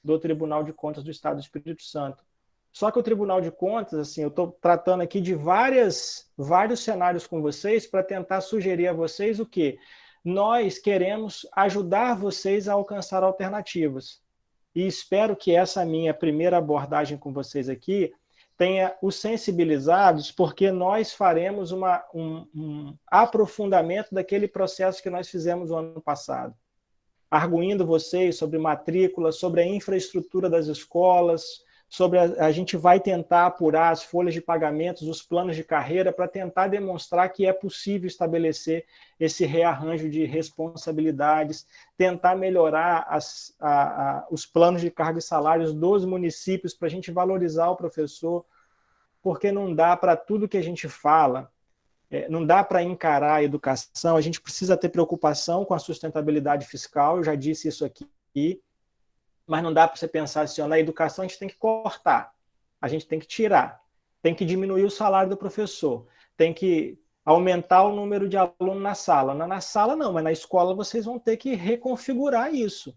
do Tribunal de Contas do Estado do Espírito Santo. Só que o Tribunal de Contas, assim, eu estou tratando aqui de vários cenários com vocês para tentar sugerir a vocês o quê? Nós queremos ajudar vocês a alcançar alternativas. E espero que essa minha primeira abordagem com vocês aqui tenha os sensibilizados, porque nós faremos um aprofundamento daquele processo que nós fizemos no ano passado, arguindo vocês sobre matrícula, sobre a infraestrutura das escolas, sobre a gente vai tentar apurar as folhas de pagamentos, os planos de carreira, para tentar demonstrar que é possível estabelecer esse rearranjo de responsabilidades, tentar melhorar os planos de cargo e salários dos municípios, para a gente valorizar o professor, porque não dá para tudo que a gente fala, não dá para encarar a educação, a gente precisa ter preocupação com a sustentabilidade fiscal, eu já disse isso aqui, mas não dá para você pensar assim, na educação a gente tem que cortar, a gente tem que tirar, tem que diminuir o salário do professor, tem que aumentar o número de alunos na sala. Na sala não, mas na escola vocês vão ter que reconfigurar isso.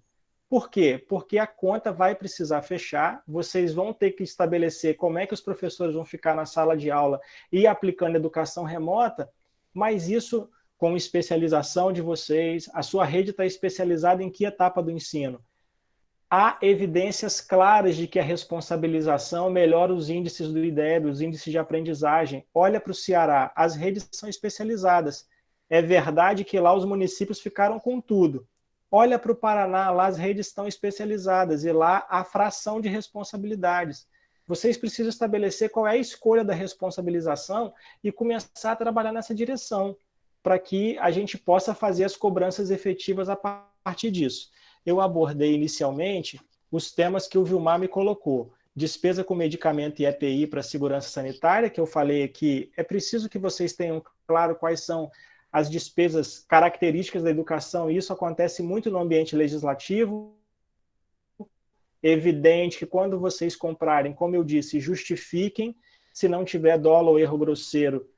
Por quê? Porque a conta vai precisar fechar, vocês vão ter que estabelecer como é que os professores vão ficar na sala de aula e aplicando educação remota, mas isso, com especialização de vocês, a sua rede está especializada em que etapa do ensino? Há evidências claras de que a responsabilização melhora os índices do IDEB, os índices de aprendizagem. Olha para o Ceará, as redes são especializadas. É verdade que lá os municípios ficaram com tudo. Olha para o Paraná, lá as redes estão especializadas e lá a fração de responsabilidades. Vocês precisam estabelecer qual é a escolha da responsabilização e começar a trabalhar nessa direção, para que a gente possa fazer as cobranças efetivas a partir disso. Eu abordei inicialmente os temas que o Vilmar me colocou. Despesa com medicamento e EPI para segurança sanitária, que eu falei aqui, é preciso que vocês tenham claro quais são as despesas características da educação, e isso acontece muito no ambiente legislativo. Evidente que quando vocês comprarem, como eu disse, justifiquem, se não tiver dolo ou erro grosseiro,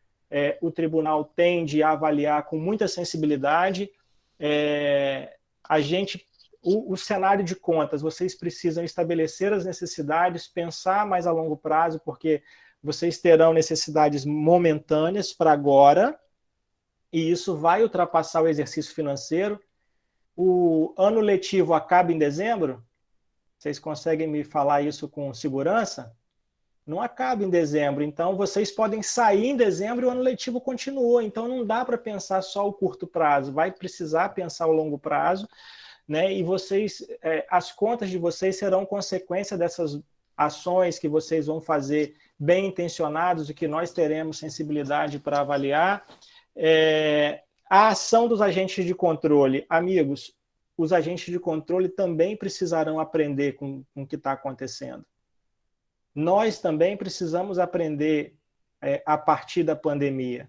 o tribunal tende a avaliar com muita sensibilidade. O cenário de contas, vocês precisam estabelecer as necessidades, pensar mais a longo prazo, porque vocês terão necessidades momentâneas para agora, e isso vai ultrapassar o exercício financeiro. O ano letivo acaba em dezembro? Vocês conseguem me falar isso com segurança? Não acaba em dezembro, então vocês podem sair em dezembro e o ano letivo continua, então não dá para pensar só o curto prazo, vai precisar pensar o longo prazo, né? E vocês, as contas de vocês serão consequência dessas ações que vocês vão fazer bem intencionados e que nós teremos sensibilidade para avaliar. A ação dos agentes de controle, amigos, os agentes de controle também precisarão aprender com o que está acontecendo. Nós também precisamos aprender a partir da pandemia,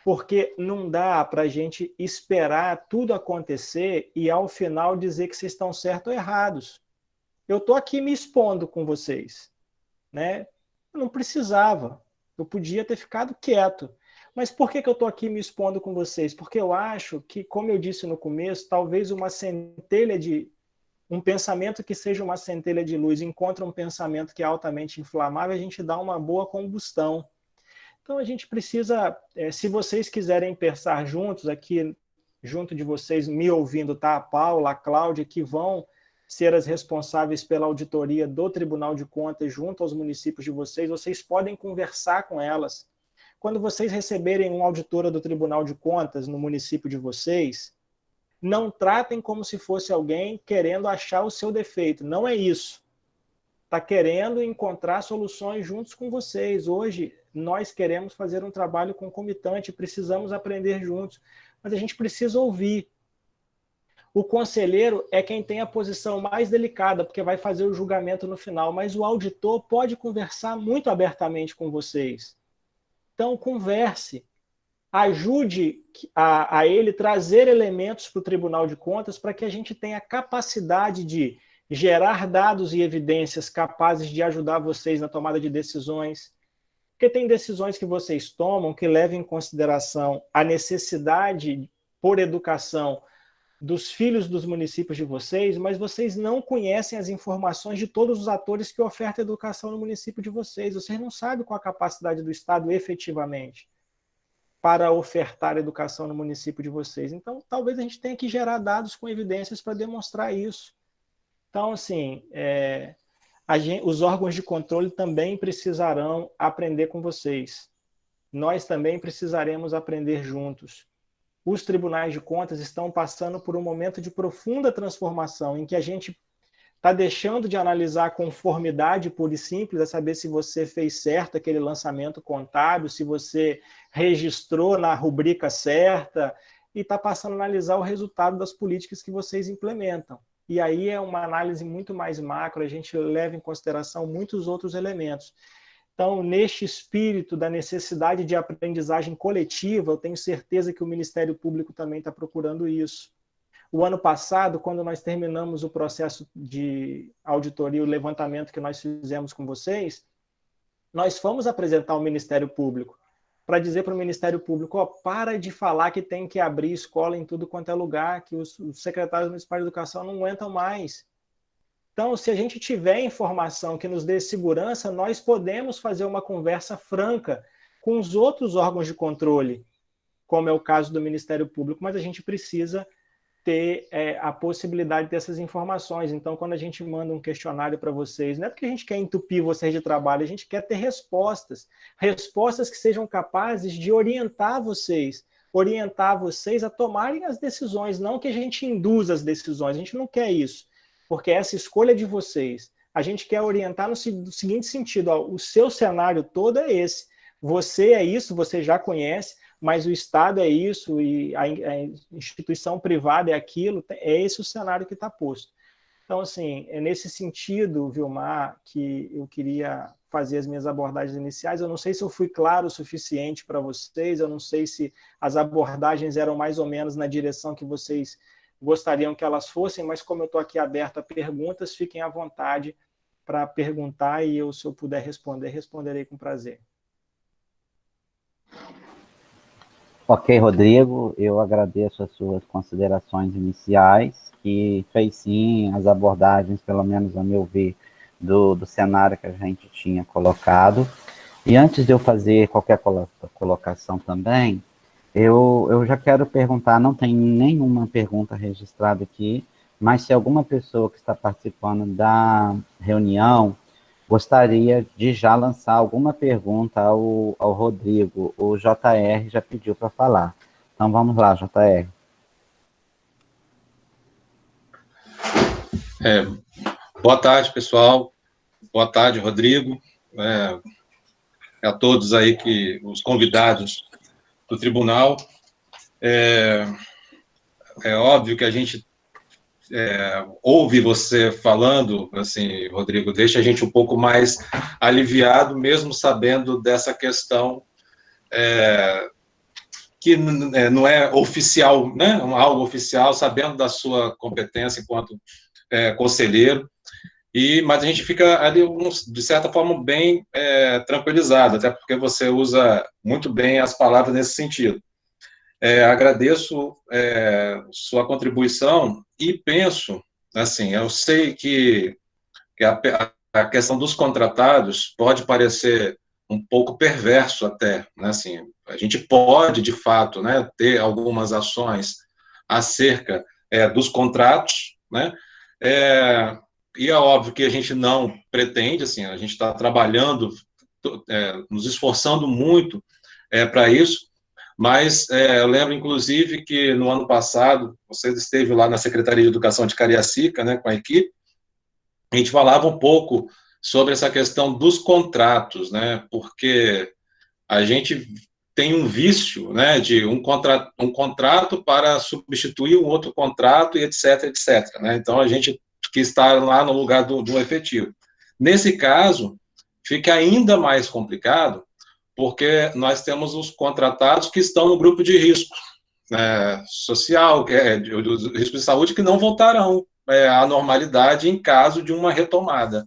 porque não dá para a gente esperar tudo acontecer e ao final dizer que vocês estão certos ou errados. Eu estou aqui me expondo com vocês, né? Eu não precisava, eu podia ter ficado quieto. Mas por que eu estou aqui me expondo com vocês? Porque eu acho que, como eu disse no começo, talvez um pensamento que seja uma centelha de luz encontra um pensamento que é altamente inflamável, a gente dá uma boa combustão. Então a gente precisa, se vocês quiserem pensar juntos, aqui junto de vocês, me ouvindo, tá? A Paula, a Cláudia, que vão ser as responsáveis pela auditoria do Tribunal de Contas junto aos municípios de vocês, vocês podem conversar com elas. Quando vocês receberem uma auditora do Tribunal de Contas no município de vocês, não tratem como se fosse alguém querendo achar o seu defeito. Não é isso. Está querendo encontrar soluções juntos com vocês. Hoje, nós queremos fazer um trabalho concomitante, precisamos aprender juntos, mas a gente precisa ouvir. O conselheiro é quem tem a posição mais delicada, porque vai fazer o julgamento no final, mas o auditor pode conversar muito abertamente com vocês. Então, converse. Ajude a ele trazer elementos para o Tribunal de Contas para que a gente tenha capacidade de gerar dados e evidências capazes de ajudar vocês na tomada de decisões. Porque tem decisões que vocês tomam que levam em consideração a necessidade por educação dos filhos dos municípios de vocês, mas vocês não conhecem as informações de todos os atores que ofertam educação no município de vocês. Vocês não sabem qual a capacidade do Estado efetivamente para ofertar educação no município de vocês. Então, talvez a gente tenha que gerar dados com evidências para demonstrar isso. Então, assim, os órgãos de controle também precisarão aprender com vocês. Nós também precisaremos aprender juntos. Os tribunais de contas estão passando por um momento de profunda transformação, em que a gente está deixando de analisar a conformidade pura e simples, a saber se você fez certo aquele lançamento contábil, se você registrou na rubrica certa, e está passando a analisar o resultado das políticas que vocês implementam. E aí é uma análise muito mais macro, a gente leva em consideração muitos outros elementos. Então, neste espírito da necessidade de aprendizagem coletiva, eu tenho certeza que o Ministério Público também está procurando isso. O ano passado, quando nós terminamos o processo de auditoria, o levantamento que nós fizemos com vocês, nós fomos apresentar ao Ministério Público para dizer para o Ministério Público, para de falar que tem que abrir escola em tudo quanto é lugar, que os secretários municipais de educação não aguentam mais. Então, se a gente tiver informação que nos dê segurança, nós podemos fazer uma conversa franca com os outros órgãos de controle, como é o caso do Ministério Público, mas a gente precisa ter a possibilidade dessas informações. Então, quando a gente manda um questionário para vocês, não é porque a gente quer entupir vocês de trabalho, a gente quer ter respostas que sejam capazes de orientar vocês a tomarem as decisões, não que a gente induza as decisões, a gente não quer isso, porque essa escolha é de vocês. A gente quer orientar no seguinte sentido, ó, o seu cenário todo é esse, você é isso, você já conhece, mas o Estado é isso, e a instituição privada é aquilo, é esse o cenário que está posto. Então, assim, é nesse sentido, Vilmar, que eu queria fazer as minhas abordagens iniciais. Eu não sei se eu fui claro o suficiente para vocês, eu não sei se as abordagens eram mais ou menos na direção que vocês gostariam que elas fossem, mas como eu estou aqui aberto a perguntas, fiquem à vontade para perguntar e eu, se eu puder responder, responderei com prazer. Ok, Rodrigo, eu agradeço as suas considerações iniciais, que fez sim as abordagens, pelo menos a meu ver, do cenário que a gente tinha colocado. E antes de eu fazer qualquer colocação também, eu já quero perguntar, não tem nenhuma pergunta registrada aqui, mas se alguma pessoa que está participando da reunião gostaria de já lançar alguma pergunta ao Rodrigo. O JR já pediu para falar. Então, vamos lá, JR. Boa tarde, pessoal. Boa tarde, Rodrigo. A todos aí, os convidados do tribunal. É óbvio que a gente ouve você falando, assim, Rodrigo, deixa a gente um pouco mais aliviado, mesmo sabendo dessa questão que não é oficial, né? Algo oficial, sabendo da sua competência enquanto conselheiro, mas a gente fica ali, de certa forma, bem tranquilizado, até porque você usa muito bem as palavras nesse sentido. Agradeço sua contribuição e penso, assim, eu sei que a questão dos contratados pode parecer um pouco perverso até, né, assim, a gente pode, de fato, né, ter algumas ações acerca dos contratos, né, e é óbvio que a gente não pretende, assim, a gente está trabalhando, nos esforçando muito para isso, mas eu lembro, inclusive, que no ano passado, você esteve lá na Secretaria de Educação de Cariacica, né, com a equipe, a gente falava um pouco sobre essa questão dos contratos, né, porque a gente tem um vício, né, de um contrato para substituir um outro contrato e etc, etc, né, então a gente que está lá no lugar do efetivo. Nesse caso, fica ainda mais complicado, porque nós temos os contratados que estão no grupo de risco social, do risco de saúde, que não voltarão à normalidade em caso de uma retomada.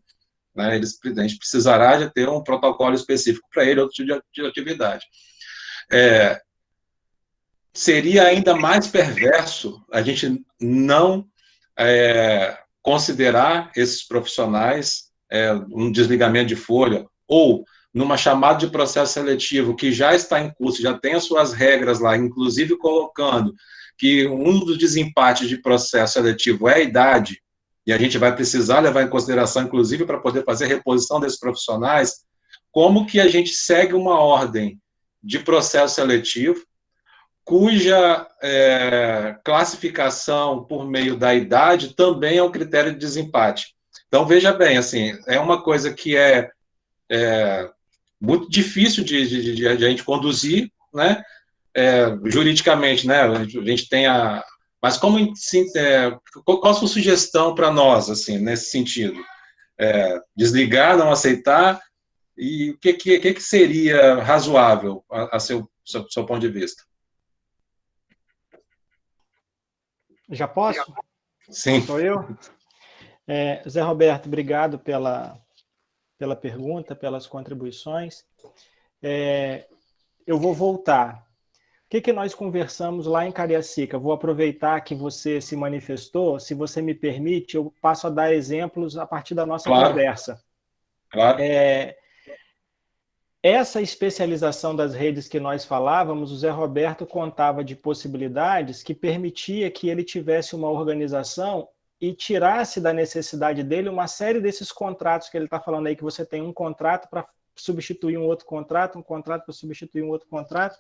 Né? A gente precisará de ter um protocolo específico para ele, outro tipo de atividade. Seria ainda mais perverso a gente não considerar esses profissionais um desligamento de folha ou numa chamada de processo seletivo que já está em curso, já tem as suas regras lá, inclusive colocando que um dos desempates de processo seletivo é a idade, e a gente vai precisar levar em consideração, inclusive, para poder fazer reposição desses profissionais, como que a gente segue uma ordem de processo seletivo, cuja classificação por meio da idade também é um critério de desempate. Então, veja bem, assim, é uma coisa que é muito difícil de a gente conduzir, né? Juridicamente, né? A gente tem a... Mas como, qual a sua sugestão para nós, assim, nesse sentido? Desligar, não aceitar? E o que seria razoável a seu ponto de vista? Já posso? Sim. Sou eu? Zé Roberto, obrigado pela pergunta, pelas contribuições. Eu vou voltar. O que nós conversamos lá em Cariacica? Vou aproveitar que você se manifestou, se você me permite, eu passo a dar exemplos a partir da nossa conversa. Claro. essa especialização das redes que nós falávamos, o Zé Roberto contava de possibilidades que permitia que ele tivesse uma organização e tirasse da necessidade dele uma série desses contratos que ele está falando aí, que você tem um contrato para substituir um outro contrato, um contrato para substituir um outro contrato,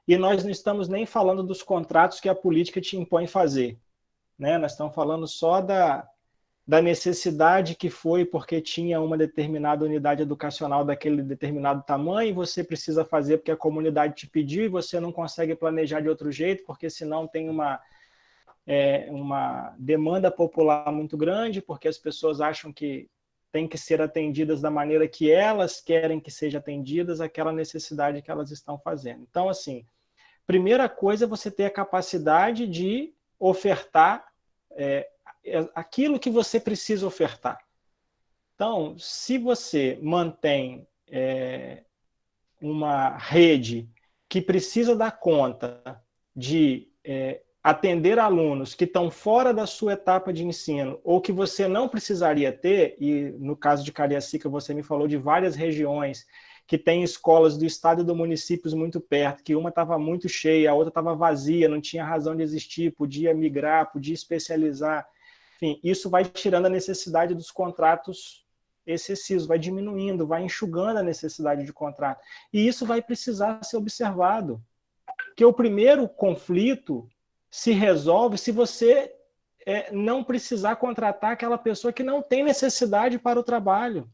e nós não estamos nem falando dos contratos que a política te impõe fazer, né? Nós estamos falando só da necessidade que foi porque tinha uma determinada unidade educacional daquele determinado tamanho, e você precisa fazer porque a comunidade te pediu, e você não consegue planejar de outro jeito, porque senão tem uma demanda popular muito grande, porque as pessoas acham que tem que ser atendidas da maneira que elas querem que sejam atendidas, aquela necessidade que elas estão fazendo. Então, assim, primeira coisa é você ter a capacidade de ofertar aquilo que você precisa ofertar. Então, se você mantém uma rede que precisa dar conta de atender alunos que estão fora da sua etapa de ensino, ou que você não precisaria ter, e no caso de Cariacica você me falou de várias regiões que têm escolas do estado e do municípios muito perto, que uma estava muito cheia, a outra estava vazia, não tinha razão de existir, podia migrar, podia especializar. Enfim, isso vai tirando a necessidade dos contratos excessivos, vai diminuindo, vai enxugando a necessidade de contrato. E isso vai precisar ser observado. Porque o primeiro conflito se resolve se você não precisar contratar aquela pessoa que não tem necessidade para o trabalho.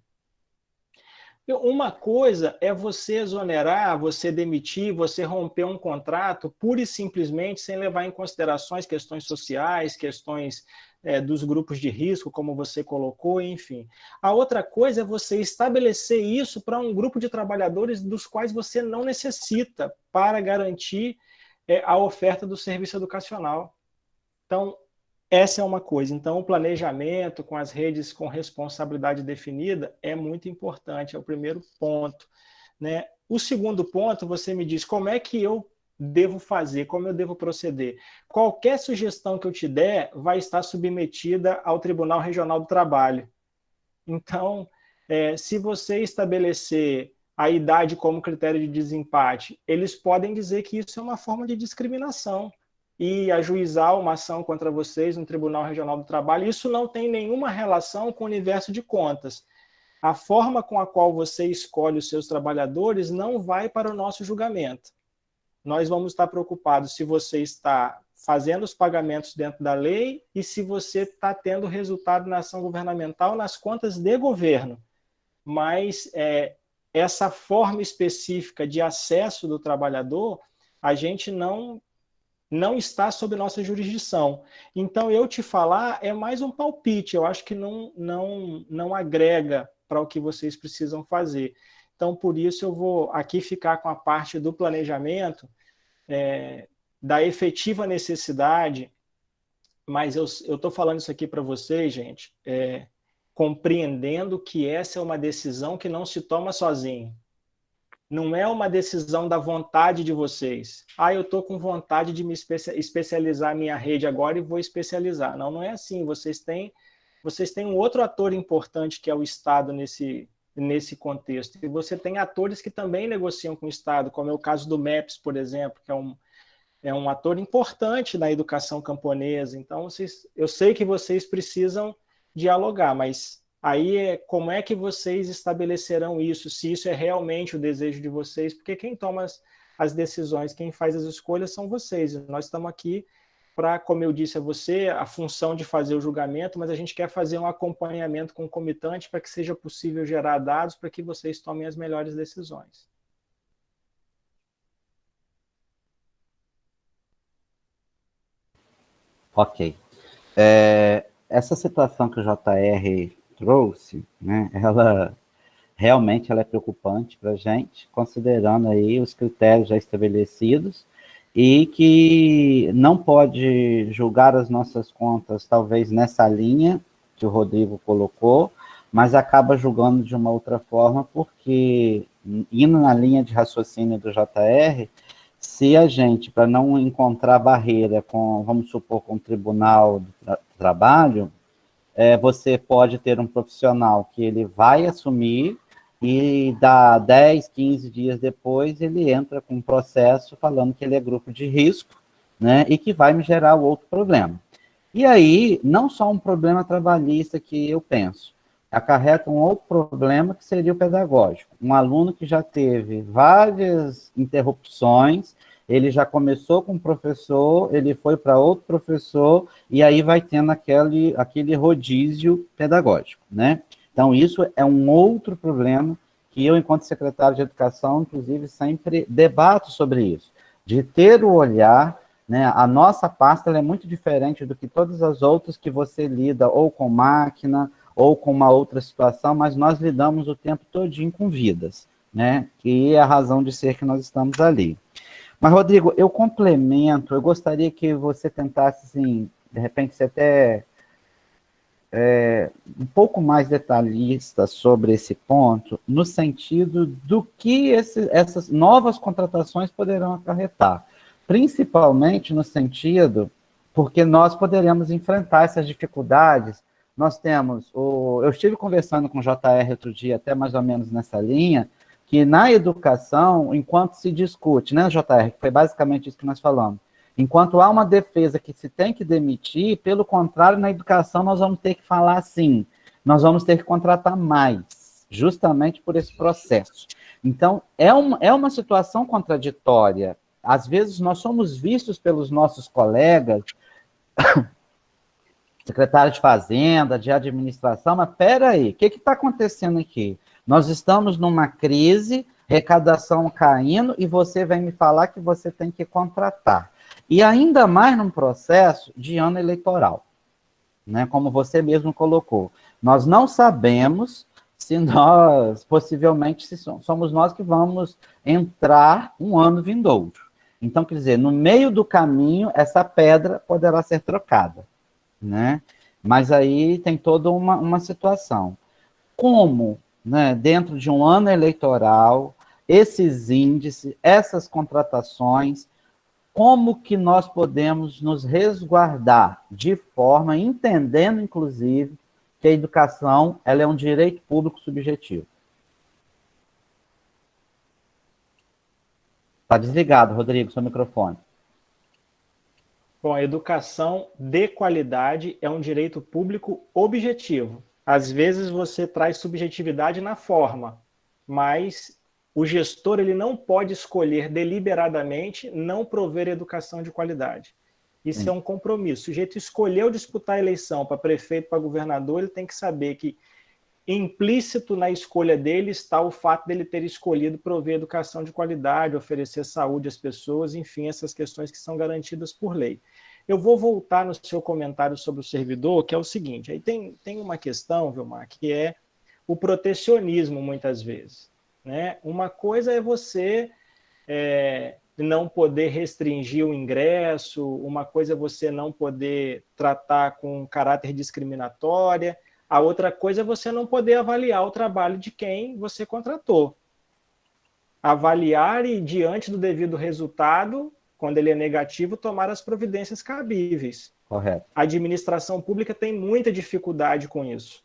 Uma coisa é você exonerar, você demitir, você romper um contrato pura e simplesmente sem levar em considerações questões sociais, questões dos grupos de risco, como você colocou, enfim. A outra coisa é você estabelecer isso para um grupo de trabalhadores dos quais você não necessita para garantir a oferta do serviço educacional. Então, essa é uma coisa. Então, o planejamento com as redes com responsabilidade definida é muito importante, é o primeiro ponto, né? O segundo ponto, você me diz como é que eu devo fazer, como eu devo proceder. Qualquer sugestão que eu te der vai estar submetida ao Tribunal Regional do Trabalho. Então, se você estabelecer a idade como critério de desempate, eles podem dizer que isso é uma forma de discriminação e ajuizar uma ação contra vocês no Tribunal Regional do Trabalho. Isso não tem nenhuma relação com o universo de contas. A forma com a qual você escolhe os seus trabalhadores não vai para o nosso julgamento. Nós vamos estar preocupados se você está fazendo os pagamentos dentro da lei e se você está tendo resultado na ação governamental nas contas de governo. Mas essa forma específica de acesso do trabalhador, a gente não está sob nossa jurisdição. Então, eu te falar é mais um palpite, eu acho que não agrega para o que vocês precisam fazer. Então, por isso, eu vou aqui ficar com a parte do planejamento, da efetiva necessidade, mas eu estou falando isso aqui para vocês, gente, compreendendo que essa é uma decisão que não se toma sozinho. Não é uma decisão da vontade de vocês. Eu estou com vontade de me especializar a minha rede agora e vou especializar. Não, não é assim. Vocês têm um outro ator importante que é o Estado nesse contexto. E você tem atores que também negociam com o Estado, como é o caso do MEPS, por exemplo, que é um ator importante na educação camponesa. Então, eu sei que vocês precisam dialogar, mas aí como é que vocês estabelecerão isso, se isso é realmente o desejo de vocês, porque quem toma as decisões, quem faz as escolhas são vocês. Nós estamos aqui para, como eu disse a você, a função de fazer o julgamento, mas a gente quer fazer um acompanhamento concomitante para que seja possível gerar dados para que vocês tomem as melhores decisões. Ok. Essa situação que o JR trouxe, né, ela realmente é preocupante para a gente, considerando aí os critérios já estabelecidos e que não pode julgar as nossas contas, talvez nessa linha que o Rodrigo colocou, mas acaba julgando de uma outra forma, porque, indo na linha de raciocínio do JR, se a gente, para não encontrar barreira com, vamos supor, com o Tribunal do Trabalho, você pode ter um profissional que ele vai assumir e dá 10, 15 dias depois, ele entra com um processo falando que ele é grupo de risco, né, e que vai me gerar outro problema. E aí, não só um problema trabalhista que eu penso, acarreta um outro problema que seria o pedagógico. Um aluno que já teve várias interrupções, ele já começou com um professor, ele foi para outro professor, e aí vai tendo aquele rodízio pedagógico, né? Então, isso é um outro problema que eu, enquanto secretário de Educação, inclusive, sempre debato sobre isso, de ter o olhar, né? A nossa pasta é muito diferente do que todas as outras que você lida ou com máquina ou com uma outra situação, mas nós lidamos o tempo todinho com vidas, né? Que é a razão de ser que nós estamos ali. Mas, Rodrigo, eu complemento, eu gostaria que você tentasse, assim, de repente, ser até um pouco mais detalhista sobre esse ponto, no sentido do que essas novas contratações poderão acarretar. Principalmente no sentido, porque nós poderemos enfrentar essas dificuldades. Nós temos, eu estive conversando com o JR outro dia, até mais ou menos nessa linha, que na educação, enquanto se discute, né, JR, que foi basicamente isso que nós falamos, enquanto há uma defesa que se tem que demitir, pelo contrário, na educação nós vamos ter que falar assim, nós vamos ter que contratar mais, justamente por esse processo. Então, é uma situação contraditória. Às vezes nós somos vistos pelos nossos colegas, secretário de Fazenda, de administração, mas peraí, o que está acontecendo aqui? Nós estamos numa crise, arrecadação caindo, e você vem me falar que você tem que contratar. E ainda mais num processo de ano eleitoral, né? Como você mesmo colocou. Nós não sabemos se nós, possivelmente, se somos nós que vamos entrar um ano vindouro. Então, quer dizer, no meio do caminho, essa pedra poderá ser trocada, né? Mas aí tem toda uma situação. Como, né, dentro de um ano eleitoral, esses índices, essas contratações, como que nós podemos nos resguardar de forma, entendendo, inclusive, que a educação ela é um direito público subjetivo? Está desligado, Rodrigo, seu microfone. Bom, a educação de qualidade é um direito público objetivo. Às vezes você traz subjetividade na forma, mas o gestor ele não pode escolher deliberadamente não prover educação de qualidade. Isso é um compromisso. O sujeito escolheu disputar a eleição para prefeito, para governador, ele tem que saber que implícito na escolha dele está o fato dele ter escolhido prover educação de qualidade, oferecer saúde às pessoas, enfim, essas questões que são garantidas por lei. Eu vou voltar no seu comentário sobre o servidor, que é o seguinte, aí tem uma questão, Vilmar, que é o protecionismo, muitas vezes, né? Uma coisa é você não poder restringir o ingresso, uma coisa é você não poder tratar com caráter discriminatório, a outra coisa é você não poder avaliar o trabalho de quem você contratou. Avaliar e, diante do devido resultado, quando ele é negativo, tomar as providências cabíveis. Correto. A administração pública tem muita dificuldade com isso.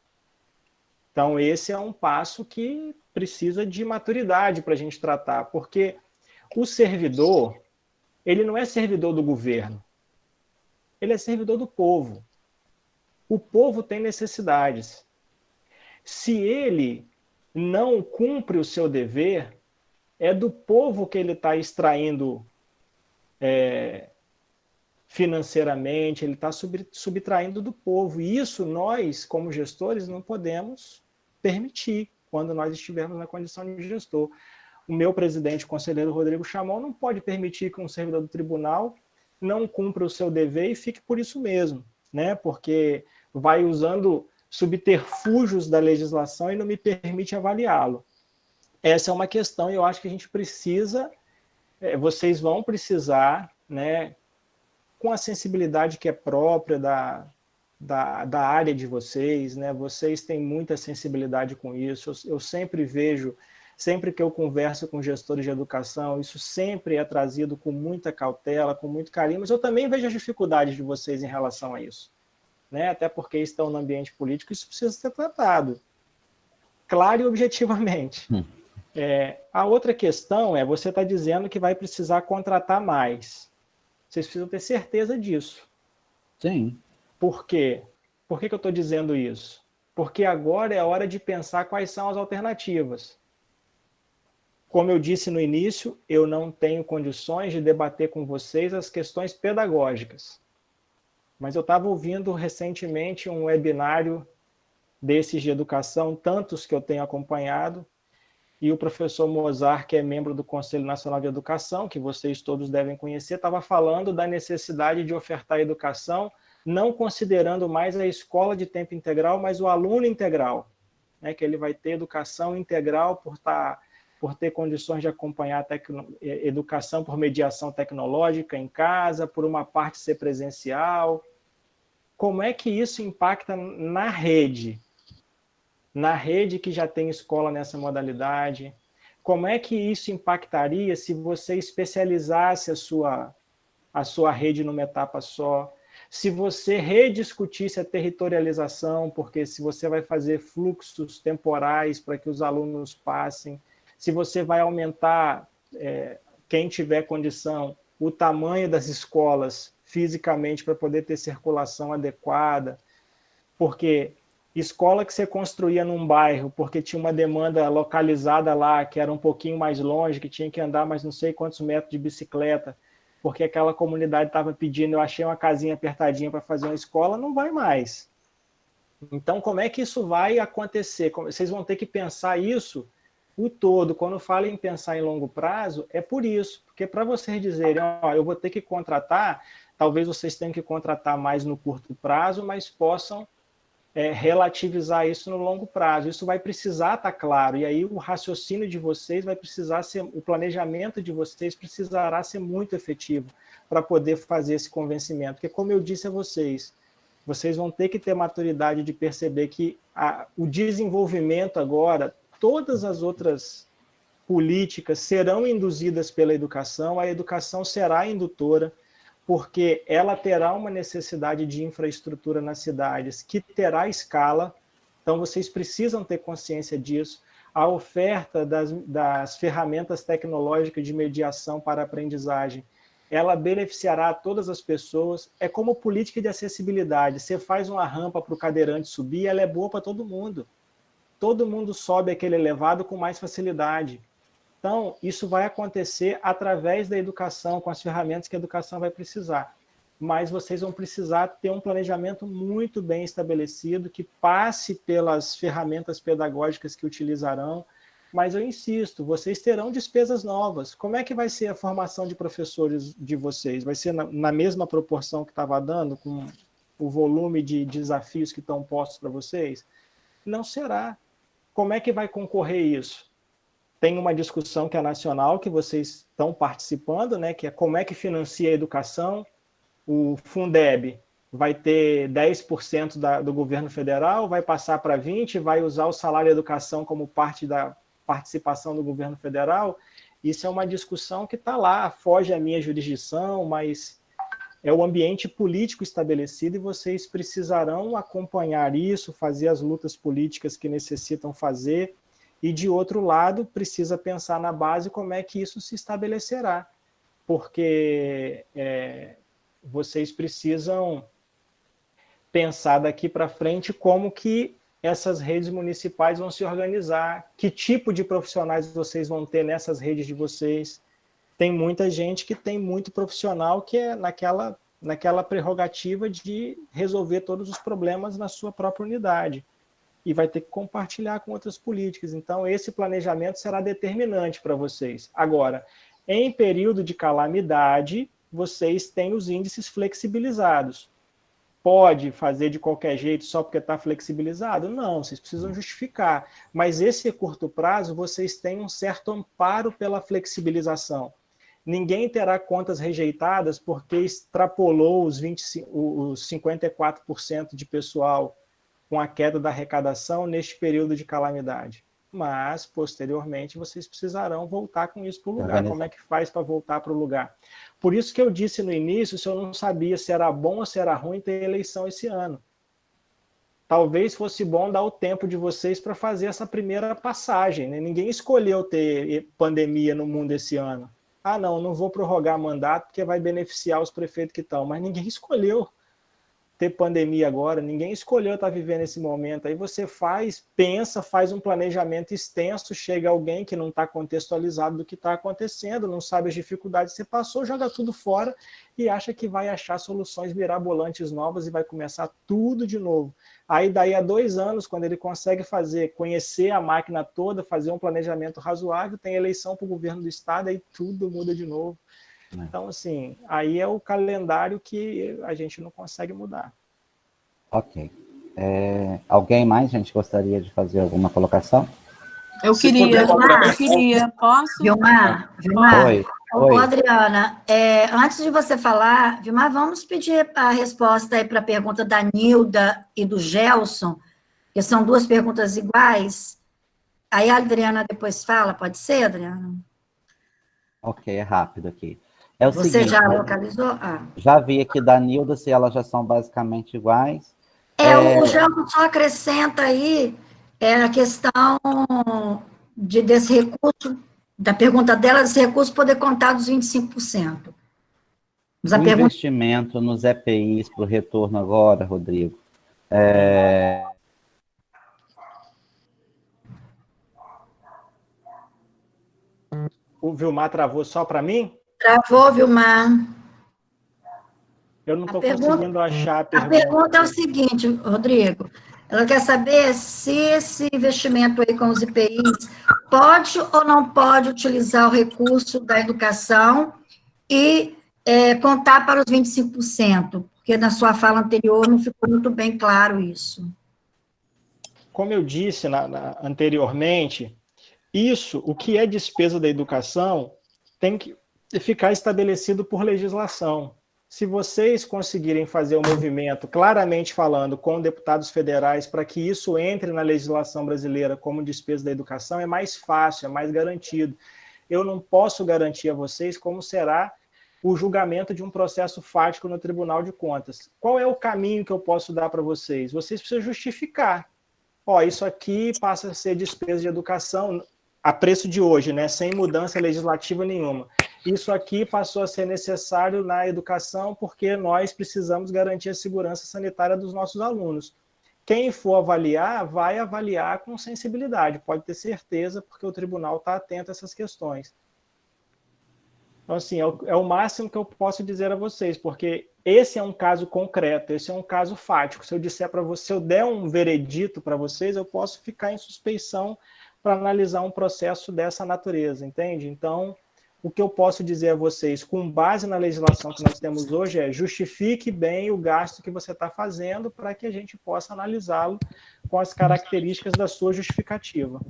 Então, esse é um passo que precisa de maturidade para a gente tratar, porque o servidor, ele não é servidor do governo, ele é servidor do povo. O povo tem necessidades. Se ele não cumpre o seu dever, é do povo que ele está extraindo financeiramente, ele está subtraindo do povo. E isso nós, como gestores, não podemos permitir quando nós estivermos na condição de gestor. O meu presidente, o conselheiro Rodrigo Chamon, não pode permitir que um servidor do tribunal não cumpra o seu dever e fique por isso mesmo, né? Porque vai usando subterfúgios da legislação e não me permite avaliá-lo. Essa é uma questão e eu acho que a gente precisa, vocês vão precisar, né, com a sensibilidade que é própria da área de vocês, né? Vocês têm muita sensibilidade com isso, eu sempre vejo, sempre que eu converso com gestores de educação, isso sempre é trazido com muita cautela, com muito carinho, mas eu também vejo as dificuldades de vocês em relação a isso, né? Até porque estão no ambiente político, isso precisa ser tratado. claro e objetivamente. A outra questão é, você está dizendo que vai precisar contratar mais. Vocês precisam ter certeza disso. Sim. Por quê? Por que eu estou dizendo isso? Porque agora é a hora de pensar quais são as alternativas. Como eu disse no início, eu não tenho condições de debater com vocês as questões pedagógicas. Mas eu estava ouvindo recentemente um webinário desses de educação, tantos que eu tenho acompanhado, e o professor Mozart, que é membro do Conselho Nacional de Educação, que vocês todos devem conhecer, estava falando da necessidade de ofertar educação, não considerando mais a escola de tempo integral, mas o aluno integral, né, que ele vai ter educação integral por ter condições de acompanhar educação por mediação tecnológica em casa, por uma parte ser presencial. Como é que isso impacta na rede? Na rede que já tem escola nessa modalidade? Como é que isso impactaria se você especializasse a sua rede numa etapa só? Se você rediscutisse a territorialização, porque se você vai fazer fluxos temporais para que os alunos passem, se você vai aumentar, quem tiver condição, o tamanho das escolas fisicamente para poder ter circulação adequada, porque escola que você construía num bairro porque tinha uma demanda localizada lá, que era um pouquinho mais longe, que tinha que andar mais não sei quantos metros de bicicleta, porque aquela comunidade estava pedindo, eu achei uma casinha apertadinha para fazer uma escola, não vai mais. Então, como é que isso vai acontecer? Vocês vão ter que pensar isso o todo. Quando falo em pensar em longo prazo, é por isso. Porque para vocês dizerem, ó, eu vou ter que contratar, talvez vocês tenham que contratar mais no curto prazo, mas possam relativizar isso no longo prazo. Isso vai precisar estar claro, e aí o raciocínio de vocês vai precisar ser, o planejamento de vocês precisará ser muito efetivo para poder fazer esse convencimento, porque como eu disse a vocês vão ter que ter maturidade de perceber que o desenvolvimento agora, todas as outras políticas serão induzidas pela educação, a educação será indutora, porque ela terá uma necessidade de infraestrutura nas cidades que terá escala, então vocês precisam ter consciência disso. A oferta das ferramentas tecnológicas de mediação para a aprendizagem, ela beneficiará todas as pessoas, é como política de acessibilidade, você faz uma rampa para o cadeirante subir, ela é boa para todo mundo sobe aquele elevado com mais facilidade. Então, isso vai acontecer através da educação, com as ferramentas que a educação vai precisar. Mas vocês vão precisar ter um planejamento muito bem estabelecido, que passe pelas ferramentas pedagógicas que utilizarão. Mas eu insisto, vocês terão despesas novas. Como é que vai ser a formação de professores de vocês? Vai ser na mesma proporção que estava dando, com o volume de desafios que estão postos para vocês? Não será. Como é que vai concorrer isso? Tem uma discussão que é nacional, que vocês estão participando, né, que é como é que financia a educação. O Fundeb vai ter 10% do governo federal, vai passar para 20%, vai usar o salário educação como parte da participação do governo federal. Isso é uma discussão que está lá, foge à minha jurisdição, mas é o ambiente político estabelecido e vocês precisarão acompanhar isso, fazer as lutas políticas que necessitam fazer. E, de outro lado, precisa pensar na base como é que isso se estabelecerá, porque vocês precisam pensar daqui para frente como que essas redes municipais vão se organizar, que tipo de profissionais vocês vão ter nessas redes de vocês. Tem muita gente que tem muito profissional que é naquela prerrogativa de resolver todos os problemas na sua própria unidade. E vai ter que compartilhar com outras políticas. Então, esse planejamento será determinante para vocês. Agora, em período de calamidade, vocês têm os índices flexibilizados. Pode fazer de qualquer jeito só porque está flexibilizado? Não, vocês precisam justificar. Mas esse curto prazo, vocês têm um certo amparo pela flexibilização. Ninguém terá contas rejeitadas porque extrapolou os 54% de pessoal com a queda da arrecadação neste período de calamidade. Mas, posteriormente, vocês precisarão voltar com isso para o lugar. Como é que faz para voltar para o lugar? Por isso que eu disse no início, se eu não sabia se era bom ou se era ruim ter eleição esse ano. talvez fosse bom dar o tempo de vocês para fazer essa primeira passagem, né? Ninguém escolheu ter pandemia no mundo esse ano. Ah, não vou prorrogar mandato porque vai beneficiar os prefeitos que estão, mas ninguém escolheu ter pandemia agora, ninguém escolheu estar vivendo esse momento. Aí você pensa, faz um planejamento extenso, chega alguém que não está contextualizado do que está acontecendo, não sabe as dificuldades que você passou, joga tudo fora e acha que vai achar soluções mirabolantes novas e vai começar tudo de novo. Aí daí a 2 anos, quando ele consegue conhecer a máquina toda, fazer um planejamento razoável, tem eleição para o governo do estado, aí tudo muda de novo. Então, assim, aí é o calendário que a gente não consegue mudar. Ok. Alguém mais, gente, gostaria de fazer alguma colocação? Eu queria, posso? Vilmar, Oi. Ô, Adriana, antes de você falar, Vilmar, vamos pedir a resposta aí para a pergunta da Nilda e do Gelson, que são 2 perguntas iguais. Aí a Adriana depois fala, pode ser, Adriana? Ok, é rápido aqui. É o Você seguinte, já localizou? já vi aqui da Nilda, se elas já são basicamente iguais. O Gelson só acrescenta aí a questão desse recurso, da pergunta dela, desse recurso poder contar dos 25%. Mas a pergunta... investimento nos EPIs para o retorno agora, Rodrigo. O Vilmar travou só para mim? Travou, Vilmar. Eu não estou conseguindo achar a pergunta. A pergunta é o seguinte, Rodrigo. Ela quer saber se esse investimento aí com os IPIs pode ou não pode utilizar o recurso da educação e contar para os 25%, porque na sua fala anterior não ficou muito bem claro isso. Como eu disse anteriormente, o que é despesa da educação, tem que ficar estabelecido por legislação. Se vocês conseguirem fazer um movimento, claramente falando, com deputados federais, para que isso entre na legislação brasileira como despesa da educação, é mais fácil, é mais garantido. Eu não posso garantir a vocês como será o julgamento de um processo fático no Tribunal de Contas. Qual é o caminho que eu posso dar para vocês? Vocês precisam justificar. Isso aqui passa a ser despesa de educação a preço de hoje, né, sem mudança legislativa nenhuma. Isso aqui passou a ser necessário na educação porque nós precisamos garantir a segurança sanitária dos nossos alunos. Quem for avaliar, vai avaliar com sensibilidade, pode ter certeza, porque o tribunal está atento a essas questões. Então, assim, é o máximo que eu posso dizer a vocês, porque esse é um caso concreto, esse é um caso fático. Se eu disser para você, se eu der um veredito para vocês, eu posso ficar em suspeição para analisar um processo dessa natureza, entende? Então, o que eu posso dizer a vocês, com base na legislação que nós temos hoje, é justifique bem o gasto que você está fazendo para que a gente possa analisá-lo com as características da sua justificativa.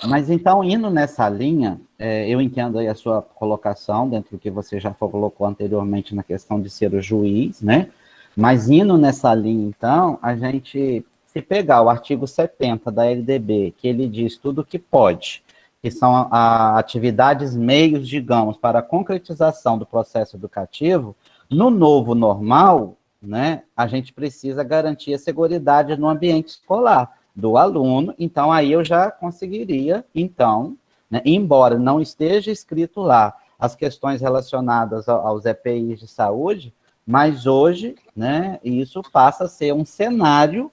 Mas então, indo nessa linha, eu entendo aí a sua colocação, dentro do que você já colocou anteriormente na questão de ser o juiz, né? Mas indo nessa linha, então, a gente, se pegar o artigo 70 da LDB, que ele diz tudo o que pode, que são atividades, meios, digamos, para a concretização do processo educativo, no novo normal, né, a gente precisa garantir a seguridade no ambiente escolar do aluno, então aí eu já conseguiria, então, né, embora não esteja escrito lá as questões relacionadas aos EPIs de saúde, mas hoje, né, isso passa a ser um cenário.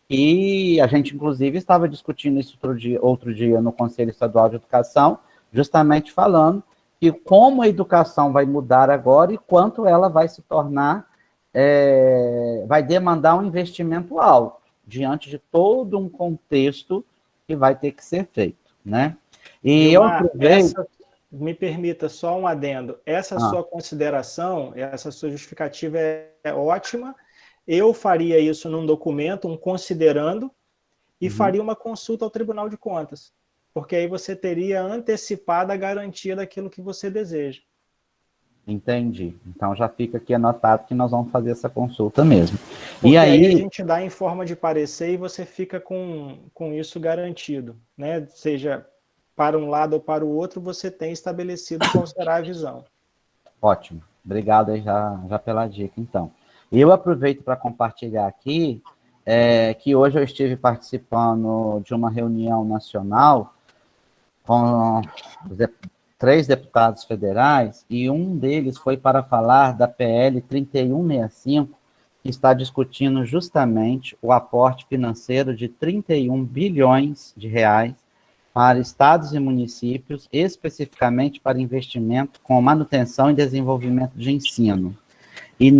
E a gente, inclusive, estava discutindo isso outro dia no Conselho Estadual de Educação, justamente falando que como a educação vai mudar agora e quanto ela vai se tornar, vai demandar um investimento alto, diante de todo um contexto que vai ter que ser feito, né? E eu aproveito... Me permita só um adendo. Essa sua consideração, essa sua justificativa é ótima. Eu faria isso num documento, um considerando, e faria uma consulta ao Tribunal de Contas, porque aí você teria antecipada a garantia daquilo que você deseja. Entendi. Então já fica aqui anotado que nós vamos fazer essa consulta mesmo. Porque e aí a gente dá em forma de parecer e você fica com isso garantido, né? Seja para um lado ou para o outro, você tem estabelecido qual será a visão. Ótimo. Obrigado aí já pela dica, então. Eu aproveito para compartilhar aqui que hoje eu estive participando de uma reunião nacional com 3 deputados federais, e um deles foi para falar da PL 3165, que está discutindo justamente o aporte financeiro de 31 bilhões de reais para estados e municípios, especificamente para investimento com manutenção e desenvolvimento de ensino. E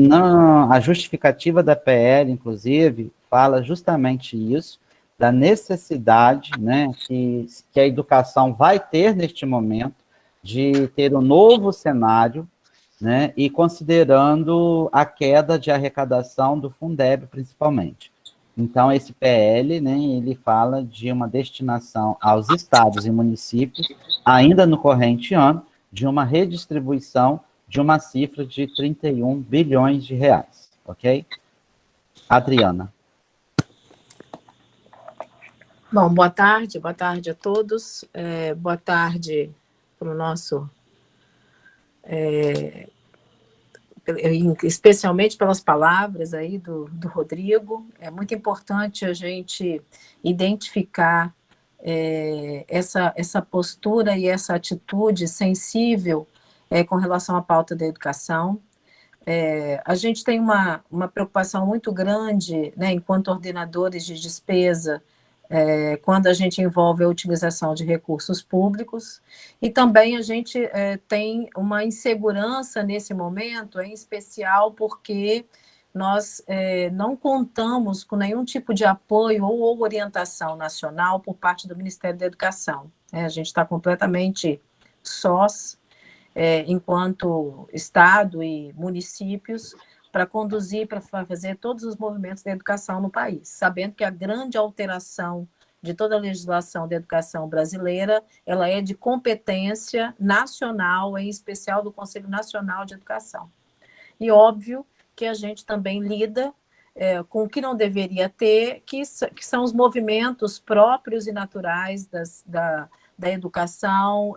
a justificativa da PL, inclusive, fala justamente isso, da necessidade, né, que a educação vai ter neste momento, de ter um novo cenário, né, e considerando a queda de arrecadação do Fundeb, principalmente. Então, esse PL, né, ele fala de uma destinação aos estados e municípios, ainda no corrente ano, de uma redistribuição de uma cifra de 31 bilhões de reais, ok? Adriana. Bom, boa tarde a todos. Boa tarde para o nosso... especialmente pelas palavras aí do Rodrigo. É muito importante a gente identificar essa postura e essa atitude sensível com relação à pauta da educação. A gente tem uma preocupação muito grande, né, enquanto ordenadores de despesa, quando a gente envolve a utilização de recursos públicos, e também a gente tem uma insegurança nesse momento, em especial porque nós não contamos com nenhum tipo de apoio ou orientação nacional por parte do Ministério da Educação. A gente está completamente sós, enquanto Estado e municípios, para conduzir, para fazer todos os movimentos da educação no país, sabendo que a grande alteração de toda a legislação da educação brasileira, ela é de competência nacional, em especial do Conselho Nacional de Educação. E óbvio que a gente também lida com o que não deveria ter, que são os movimentos próprios e naturais da educação,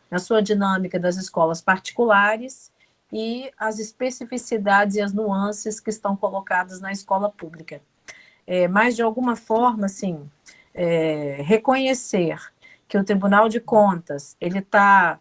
na sua dinâmica das escolas particulares, e as especificidades e as nuances que estão colocadas na escola pública. Mas, de alguma forma, assim, reconhecer que o Tribunal de Contas ele tá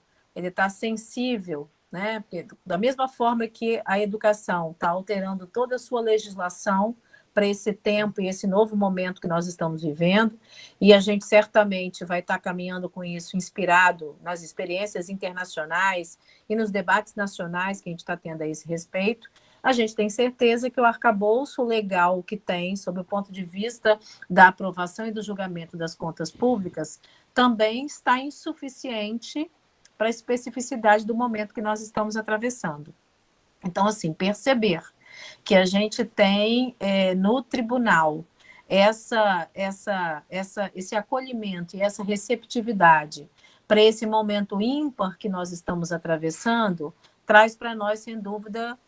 sensível, né? Porque, da mesma forma que a educação está alterando toda a sua legislação para esse tempo e esse novo momento que nós estamos vivendo, e a gente certamente vai estar caminhando com isso inspirado nas experiências internacionais e nos debates nacionais que a gente está tendo a esse respeito, a gente tem certeza que o arcabouço legal que tem, sob o ponto de vista da aprovação e do julgamento das contas públicas, também está insuficiente para a especificidade do momento que nós estamos atravessando. Então, assim, perceber que a gente tem no tribunal esse acolhimento e essa receptividade para esse momento ímpar que nós estamos atravessando, traz para nós, sem dúvida,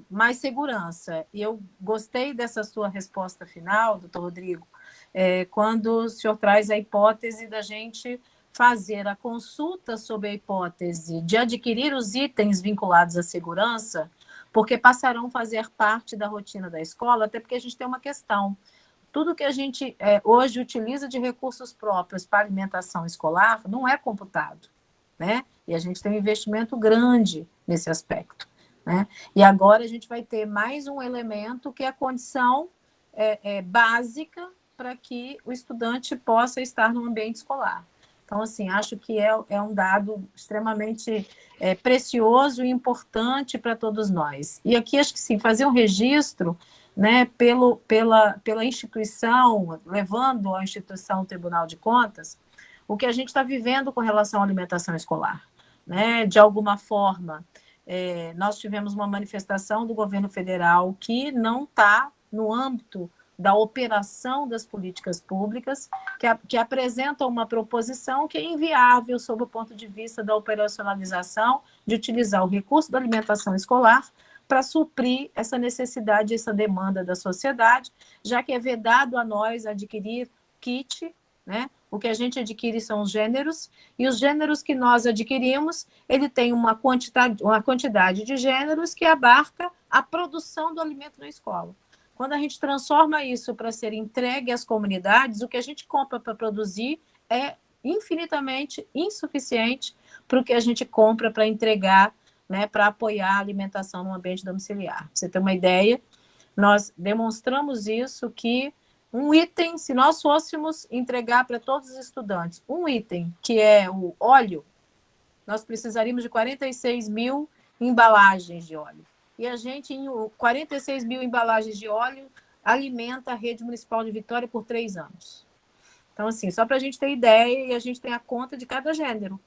mais segurança. E eu gostei dessa sua resposta final, doutor Rodrigo, quando o senhor traz a hipótese da gente fazer a consulta sobre a hipótese de adquirir os itens vinculados à segurança, porque passarão a fazer parte da rotina da escola, até porque a gente tem uma questão. Tudo que a gente hoje utiliza de recursos próprios para alimentação escolar não é computado, né? E a gente tem um investimento grande nesse aspecto, né? E agora a gente vai ter mais um elemento que é a condição básica para que o estudante possa estar no ambiente escolar. Então, assim, acho que é um dado extremamente precioso e importante para todos nós. E aqui, acho que sim, fazer um registro, né, pela instituição, levando a instituição ao Tribunal de Contas, o que a gente está vivendo com relação à alimentação escolar, né? De alguma forma, nós tivemos uma manifestação do governo federal que não está no âmbito da operação das políticas públicas, que apresenta uma proposição que é inviável sob o ponto de vista da operacionalização, de utilizar o recurso da alimentação escolar para suprir essa necessidade, essa demanda da sociedade, já que é vedado a nós adquirir kit, né? O que a gente adquire são os gêneros, e os gêneros que nós adquirimos, ele tem uma quantidade de gêneros que abarca a produção do alimento na escola. Quando a gente transforma isso para ser entregue às comunidades, o que a gente compra para produzir é infinitamente insuficiente para o que a gente compra para entregar, né, para apoiar a alimentação no ambiente domiciliar. Pra você ter uma ideia, nós demonstramos isso, que um item, se nós fôssemos entregar para todos os estudantes, um item que é o óleo, nós precisaríamos de 46 mil embalagens de óleo. E a gente, em 46 mil embalagens de óleo, alimenta a rede municipal de Vitória por 3 anos. Então, assim, só para a gente ter ideia, e a gente tem a conta de cada gênero,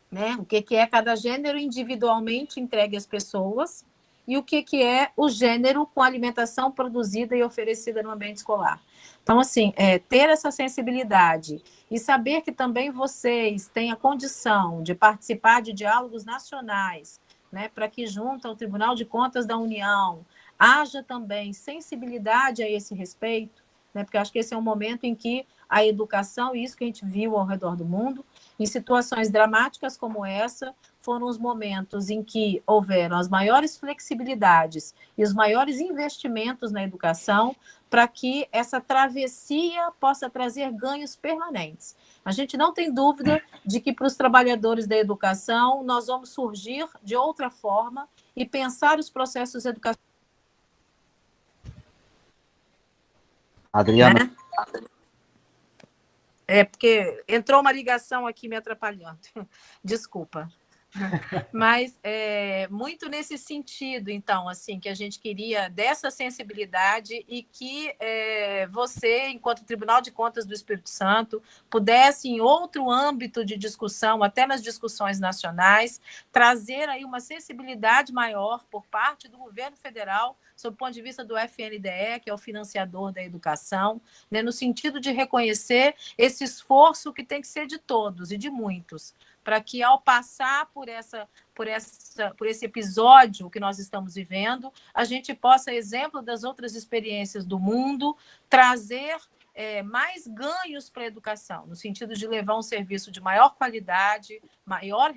né? O que é cada gênero individualmente entregue às pessoas e o que é o gênero com alimentação produzida e oferecida no ambiente escolar. Então, assim, ter essa sensibilidade e saber que também vocês têm a condição de participar de diálogos nacionais, né, para que junto ao Tribunal de Contas da União haja também sensibilidade a esse respeito, né, porque eu acho que esse é um momento em que a educação, e isso que a gente viu ao redor do mundo, em situações dramáticas como essa, foram os momentos em que houveram as maiores flexibilidades e os maiores investimentos na educação para que essa travessia possa trazer ganhos permanentes. A gente não tem dúvida de que para os trabalhadores da educação nós vamos surgir de outra forma e pensar os processos educacionais. Adriana. Né? Porque entrou uma ligação aqui me atrapalhando. Desculpa. Mas muito nesse sentido, então, assim, que a gente queria dessa sensibilidade e que você, enquanto Tribunal de Contas do Espírito Santo, pudesse, em outro âmbito de discussão, até nas discussões nacionais, trazer aí uma sensibilidade maior por parte do governo federal, sob o ponto de vista do FNDE, que é o financiador da educação, né, no sentido de reconhecer esse esforço que tem que ser de todos e de muitos, para que, ao passar por esse episódio que nós estamos vivendo, a gente possa, exemplo das outras experiências do mundo, trazer mais ganhos para a educação, no sentido de levar um serviço de maior qualidade, maior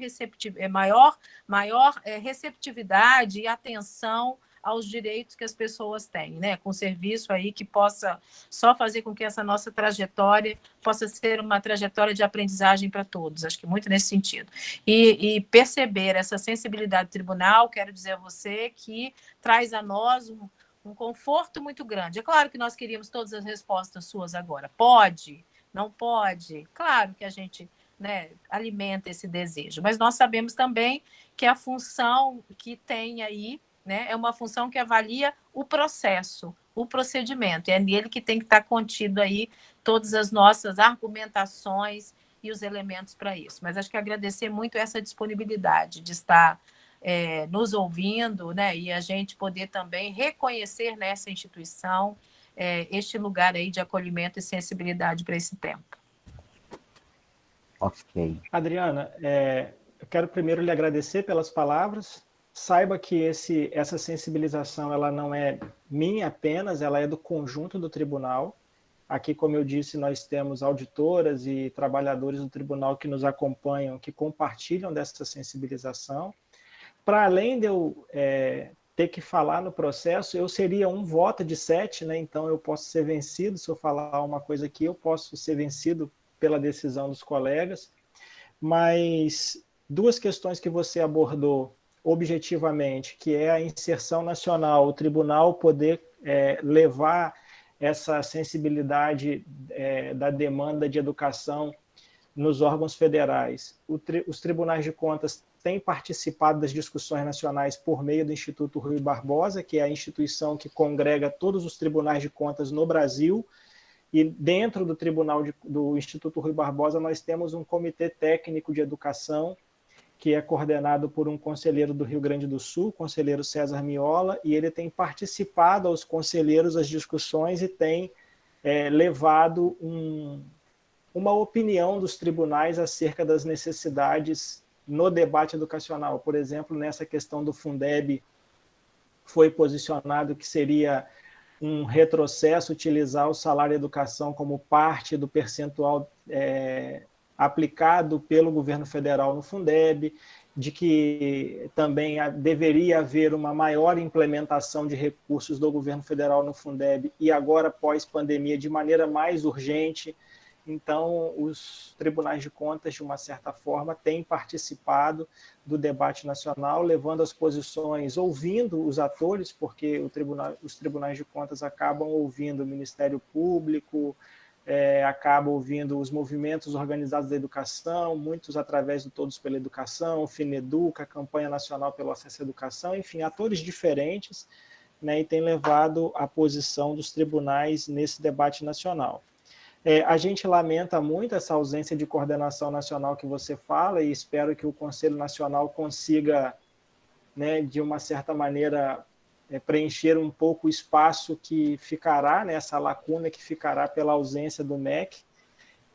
receptividade e atenção aos direitos que as pessoas têm, né? Com serviço aí que possa só fazer com que essa nossa trajetória possa ser uma trajetória de aprendizagem para todos, acho que muito nesse sentido. E perceber essa sensibilidade do tribunal, quero dizer a você que traz a nós um conforto muito grande. É claro que nós queríamos todas as respostas suas agora. Pode? Não pode? Claro que a gente, né, alimenta esse desejo, mas nós sabemos também que a função que tem aí, né, é uma função que avalia o processo, o procedimento. É nele que tem que estar contido aí todas as nossas argumentações e os elementos para isso. Mas acho que agradecer muito essa disponibilidade de estar nos ouvindo, né, e a gente poder também reconhecer nessa instituição este lugar aí de acolhimento e sensibilidade para esse tempo. Ok. Adriana, eu quero primeiro lhe agradecer pelas palavras. Saiba que essa sensibilização ela não é minha apenas, ela é do conjunto do tribunal. Aqui, como eu disse, nós temos auditoras e trabalhadores do tribunal que nos acompanham, que compartilham dessa sensibilização. Para além de eu ter que falar no processo, eu seria um voto de 7, né? Então eu posso ser vencido, se eu falar uma coisa aqui, eu posso ser vencido pela decisão dos colegas. Mas 2 questões que você abordou objetivamente, que é a inserção nacional, o tribunal poder levar essa sensibilidade da demanda de educação nos órgãos federais. Os tribunais de contas têm participado das discussões nacionais por meio do Instituto Rui Barbosa, que é a instituição que congrega todos os tribunais de contas no Brasil, e dentro do do Instituto Rui Barbosa nós temos um comitê técnico de educação que é coordenado por um conselheiro do Rio Grande do Sul, o conselheiro César Miola, e ele tem participado aos conselheiros as discussões e tem levado uma opinião dos tribunais acerca das necessidades no debate educacional. Por exemplo, nessa questão do Fundeb, foi posicionado que seria um retrocesso utilizar o salário educação como parte do percentual aplicado pelo governo federal no Fundeb. de que também deveria haver uma maior implementação de recursos do governo federal no Fundeb, e agora, pós-pandemia, de maneira mais urgente. Então, os tribunais de contas, de uma certa forma, têm participado do debate nacional, levando as posições, ouvindo os atores, porque os tribunais de contas acabam ouvindo o Ministério Público, acabam ouvindo os movimentos organizados da educação, muitos através do Todos pela Educação, o FINEDUCA, a Campanha Nacional pelo Acesso à Educação, enfim, atores diferentes, né, e tem levado a posição dos tribunais nesse debate nacional. A gente lamenta muito essa ausência de coordenação nacional que você fala, e espero que o Conselho Nacional consiga, né, de uma certa maneira, preencher um pouco o espaço que ficará, né, essa lacuna que ficará pela ausência do MEC,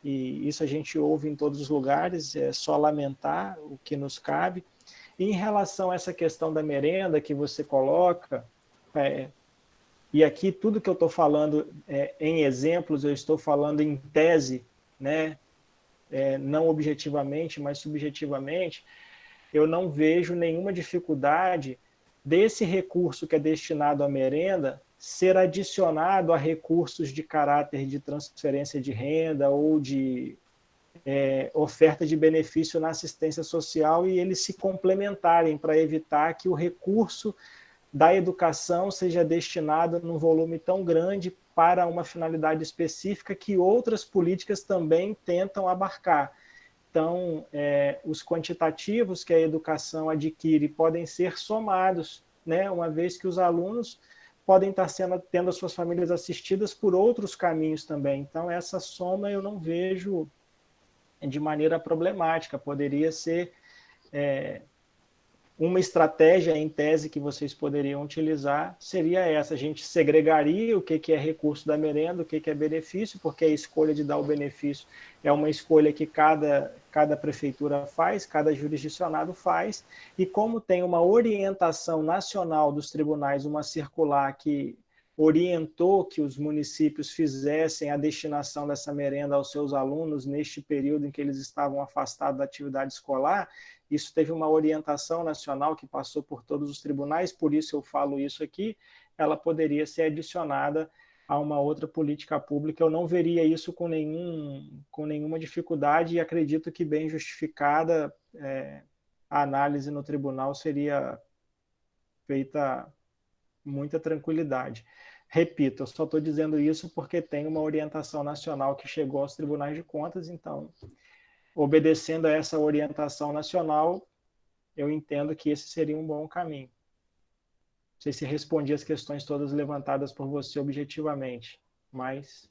e isso a gente ouve em todos os lugares, é só lamentar o que nos cabe. E em relação a essa questão da merenda que você coloca, e aqui tudo que eu estou falando em exemplos, eu estou falando em tese, né, não objetivamente, mas subjetivamente, eu não vejo nenhuma dificuldade desse recurso que é destinado à merenda ser adicionado a recursos de caráter de transferência de renda ou de oferta de benefício na assistência social, e eles se complementarem para evitar que o recurso da educação seja destinado num volume tão grande para uma finalidade específica que outras políticas também tentam abarcar. Então, os quantitativos que a educação adquire podem ser somados, né, uma vez que os alunos podem estar tendo as suas famílias assistidas por outros caminhos também. Então, essa soma eu não vejo de maneira problemática, poderia ser uma estratégia, em tese, que vocês poderiam utilizar, seria essa: a gente segregaria o que é recurso da merenda, o que é benefício, porque a escolha de dar o benefício é uma escolha que cada prefeitura faz, cada jurisdicionado faz, e como tem uma orientação nacional dos tribunais, uma circular que orientou que os municípios fizessem a destinação dessa merenda aos seus alunos neste período em que eles estavam afastados da atividade escolar, isso teve uma orientação nacional que passou por todos os tribunais, por isso eu falo isso aqui, ela poderia ser adicionada a uma outra política pública. Eu não veria isso com nenhuma dificuldade, e acredito que bem justificada a análise no tribunal seria feita muita tranquilidade. Repito, eu só estou dizendo isso porque tem uma orientação nacional que chegou aos tribunais de contas, então, obedecendo a essa orientação nacional, eu entendo que esse seria um bom caminho. Não sei se respondi as questões todas levantadas por você objetivamente, mas...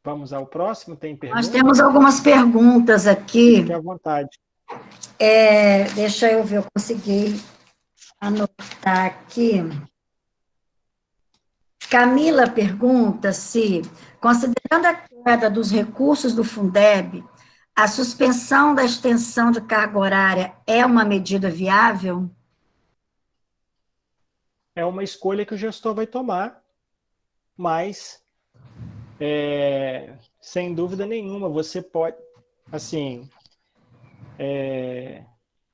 Vamos ao próximo? Tem perguntas? Nós temos algumas perguntas aqui. Fique à vontade. Deixa eu ver, eu consegui anotar aqui. Camila pergunta se, considerando a queda dos recursos do Fundeb, a suspensão da extensão de carga horária é uma medida viável? É uma escolha que o gestor vai tomar, mas, sem dúvida nenhuma, você pode, assim,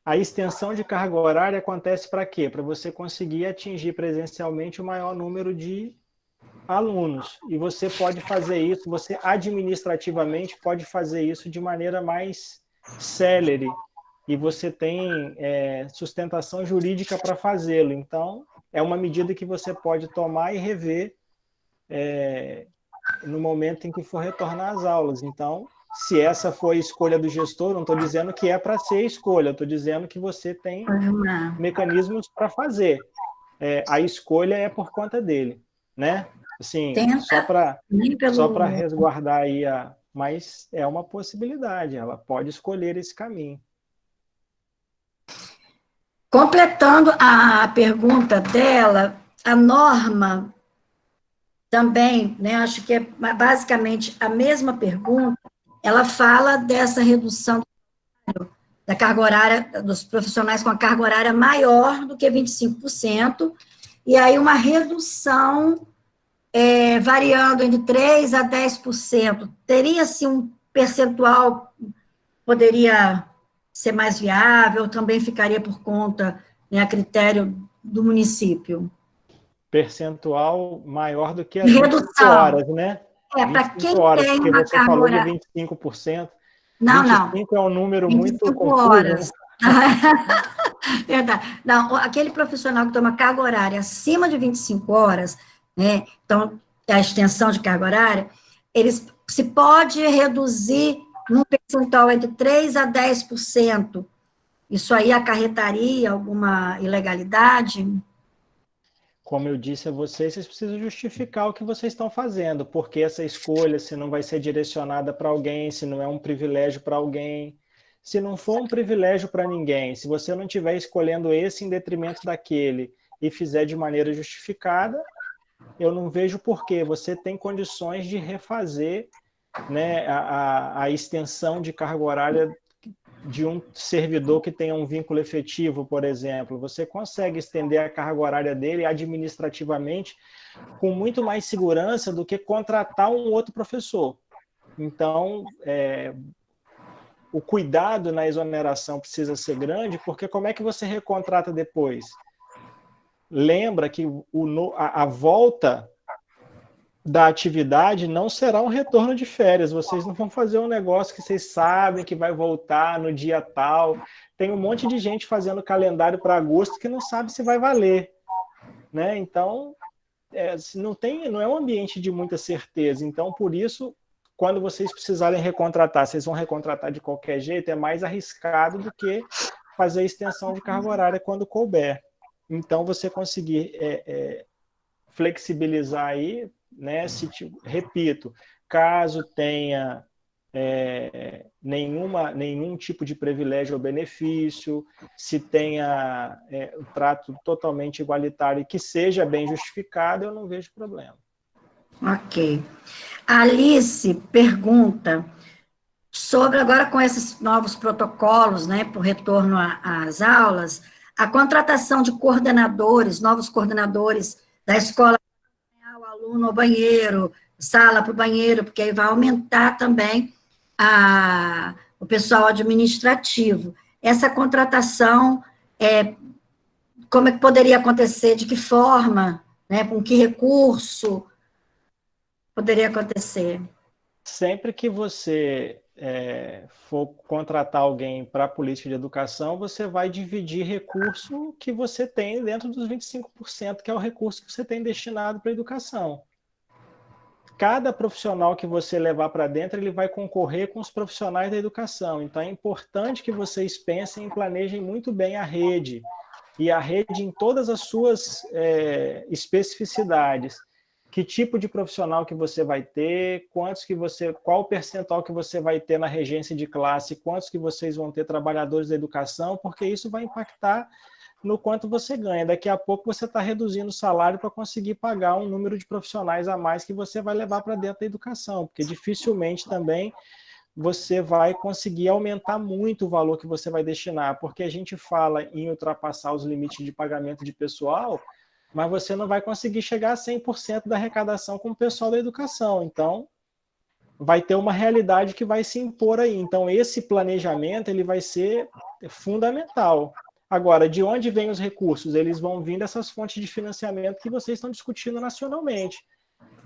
a extensão de carga horária acontece para quê? Para você conseguir atingir presencialmente o maior número de alunos, e você pode fazer isso, você administrativamente pode fazer isso de maneira mais célere, e você tem sustentação jurídica para fazê-lo. Então, é uma medida que você pode tomar e rever no momento em que for retornar às aulas. Então, se essa foi a escolha do gestor, não estou dizendo que é para ser a escolha, estou dizendo que você tem mecanismos para fazer. A escolha é por conta dele, né? Assim, só para resguardar aí mas é uma possibilidade, ela pode escolher esse caminho. Completando a pergunta dela, a norma também, né, acho que é basicamente a mesma pergunta, ela fala dessa redução da carga horária, dos profissionais com a carga horária maior do que 25%, e aí uma redução variando entre 3% a 10%. Teria-se um percentual, poderia ser mais viável, também ficaria por conta, né, a critério do município? Percentual maior do que as Redução. 25 horas, né? Para 25 quem horas, tem porque uma você carga falou de horária. 25%. Não, 25 é um número muito 25 confuso. horas. Verdade. Não, aquele profissional que toma carga horária acima de 25 horas, né, então, a extensão de carga horária, eles se pode reduzir num percentual entre 3% a 10%. Isso aí acarretaria alguma ilegalidade? Como eu disse a vocês, vocês precisam justificar o que vocês estão fazendo, porque essa escolha, se não vai ser direcionada para alguém, se não é um privilégio para alguém. Se não for um privilégio para ninguém, se você não estiver escolhendo esse em detrimento daquele e fizer de maneira justificada, eu não vejo porquê. Você tem condições de refazer, né, a extensão de carga horária de um servidor que tenha um vínculo efetivo, por exemplo. Você consegue estender a carga horária dele administrativamente com muito mais segurança do que contratar um outro professor. Então, o cuidado na exoneração precisa ser grande, porque como é que você recontrata depois? Lembra que a volta da atividade não será um retorno de férias. Vocês não vão fazer um negócio que vocês sabem que vai voltar no dia tal. Tem um monte de gente fazendo calendário para agosto que não sabe se vai valer, né? Então, não é um ambiente de muita certeza. Então, por isso, quando vocês precisarem recontratar, vocês vão recontratar de qualquer jeito, é mais arriscado do que fazer a extensão de carga horária quando couber. Então, você conseguir flexibilizar aí, né? Repito, caso tenha nenhum tipo de privilégio ou benefício, se tenha um trato totalmente igualitário e que seja bem justificado, eu não vejo problema. Ok. A Alice pergunta sobre, agora com esses novos protocolos, né, para o retorno às aulas, a contratação de coordenadores, novos coordenadores da escola, o aluno ao banheiro, sala para o banheiro, porque aí vai aumentar também o pessoal administrativo. Essa contratação, como é que poderia acontecer, de que forma, né, com que recurso poderia acontecer? Sempre que você for contratar alguém para a política de educação, você vai dividir recurso que você tem dentro dos 25%, que é o recurso que você tem destinado para a educação. Cada profissional que você levar para dentro, ele vai concorrer com os profissionais da educação. Então, é importante que vocês pensem e planejem muito bem a rede, e a rede em todas as suas especificidades. Que tipo de profissional que você vai ter, qual o percentual que você vai ter na regência de classe, quantos que vocês vão ter trabalhadores da educação, porque isso vai impactar no quanto você ganha. Daqui a pouco você está reduzindo o salário para conseguir pagar um número de profissionais a mais que você vai levar para dentro da educação, porque dificilmente também você vai conseguir aumentar muito o valor que você vai destinar, porque a gente fala em ultrapassar os limites de pagamento de pessoal, mas você não vai conseguir chegar a 100% da arrecadação com o pessoal da educação. Então, vai ter uma realidade que vai se impor aí. Então, esse planejamento ele vai ser fundamental. Agora, de onde vêm os recursos? Eles vão vir dessas fontes de financiamento que vocês estão discutindo nacionalmente,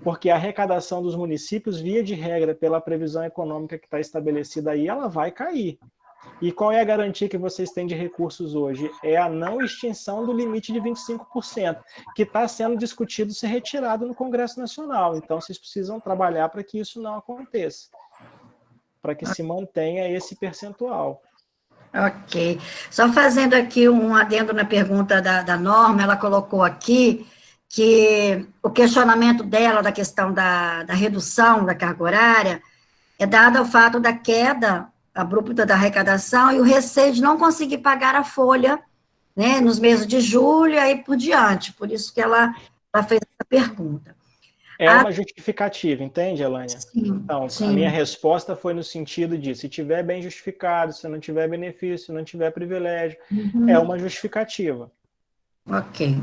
porque a arrecadação dos municípios, via de regra, pela previsão econômica que está estabelecida aí, ela vai cair. E qual é a garantia que vocês têm de recursos hoje? É a não extinção do limite de 25%, que está sendo discutido ser retirado no Congresso Nacional. Então, vocês precisam trabalhar para que isso não aconteça, para que se mantenha esse percentual. Ok. Só fazendo aqui um adendo na pergunta da Norma, ela colocou aqui que o questionamento dela da questão da redução da carga horária é dado ao fato da queda abrupta da arrecadação e o receio de não conseguir pagar a folha, né, nos meses de julho e aí por diante. Por isso que ela fez essa pergunta. É uma justificativa, entende, Elânia? Sim, então, sim. A minha resposta foi no sentido de, se tiver bem justificado, se não tiver benefício, se não tiver privilégio, é uma justificativa. Ok.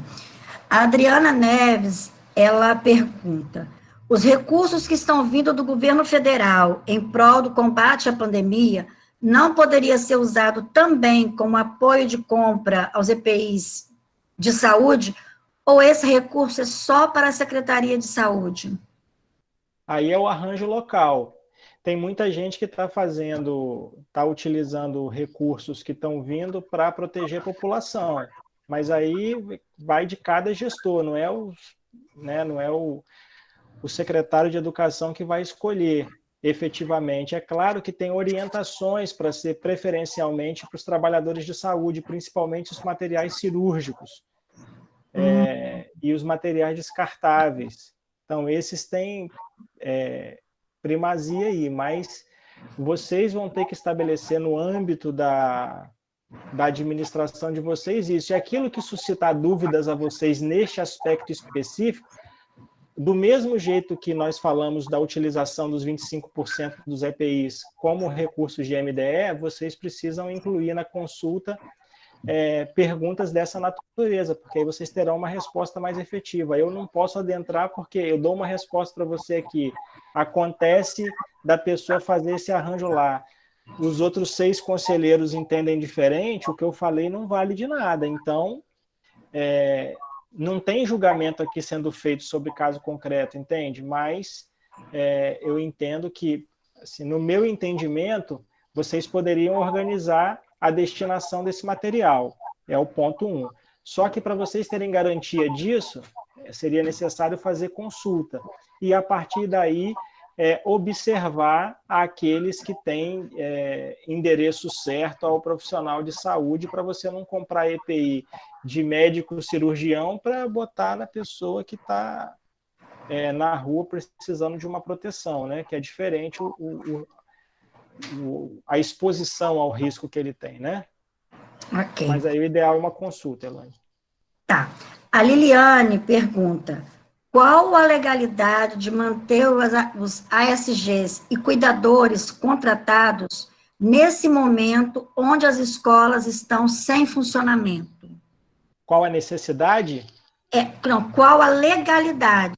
A Adriana Neves ela pergunta: os recursos que estão vindo do governo federal em prol do combate à pandemia não poderia ser usado também como apoio de compra aos EPIs de saúde, ou esse recurso é só para a Secretaria de Saúde? Aí é o arranjo local. Tem muita gente que está utilizando recursos que estão vindo para proteger a população, mas aí vai de cada gestor, não é o secretário de Educação que vai escolher efetivamente. É claro que tem orientações para ser preferencialmente para os trabalhadores de saúde, principalmente os materiais cirúrgicos e os materiais descartáveis. Então, esses têm primazia aí, mas vocês vão ter que estabelecer no âmbito da administração de vocês isso. E aquilo que suscitar dúvidas a vocês neste aspecto específico, do mesmo jeito que nós falamos da utilização dos 25% dos EPIs como recursos de MDE, vocês precisam incluir na consulta perguntas dessa natureza, porque aí vocês terão uma resposta mais efetiva. Eu não posso adentrar porque eu dou uma resposta para você aqui. Acontece da pessoa fazer esse arranjo lá. Os outros 6 conselheiros entendem diferente, o que eu falei não vale de nada. Então, não tem julgamento aqui sendo feito sobre caso concreto, entende? Mas eu entendo que, assim, no meu entendimento, vocês poderiam organizar a destinação desse material. É o ponto 1. Só que para vocês terem garantia disso, seria necessário fazer consulta. E a partir daí, observar aqueles que têm endereço certo ao profissional de saúde, para você não comprar EPI de médico cirurgião para botar na pessoa que está na rua precisando de uma proteção, né? Que é diferente a exposição ao risco que ele tem, né? Ok. Mas aí o ideal é uma consulta, Elaine. Tá. A Liliane pergunta: qual a legalidade de manter os ASGs e cuidadores contratados nesse momento onde as escolas estão sem funcionamento? Qual a necessidade? Não, qual a legalidade?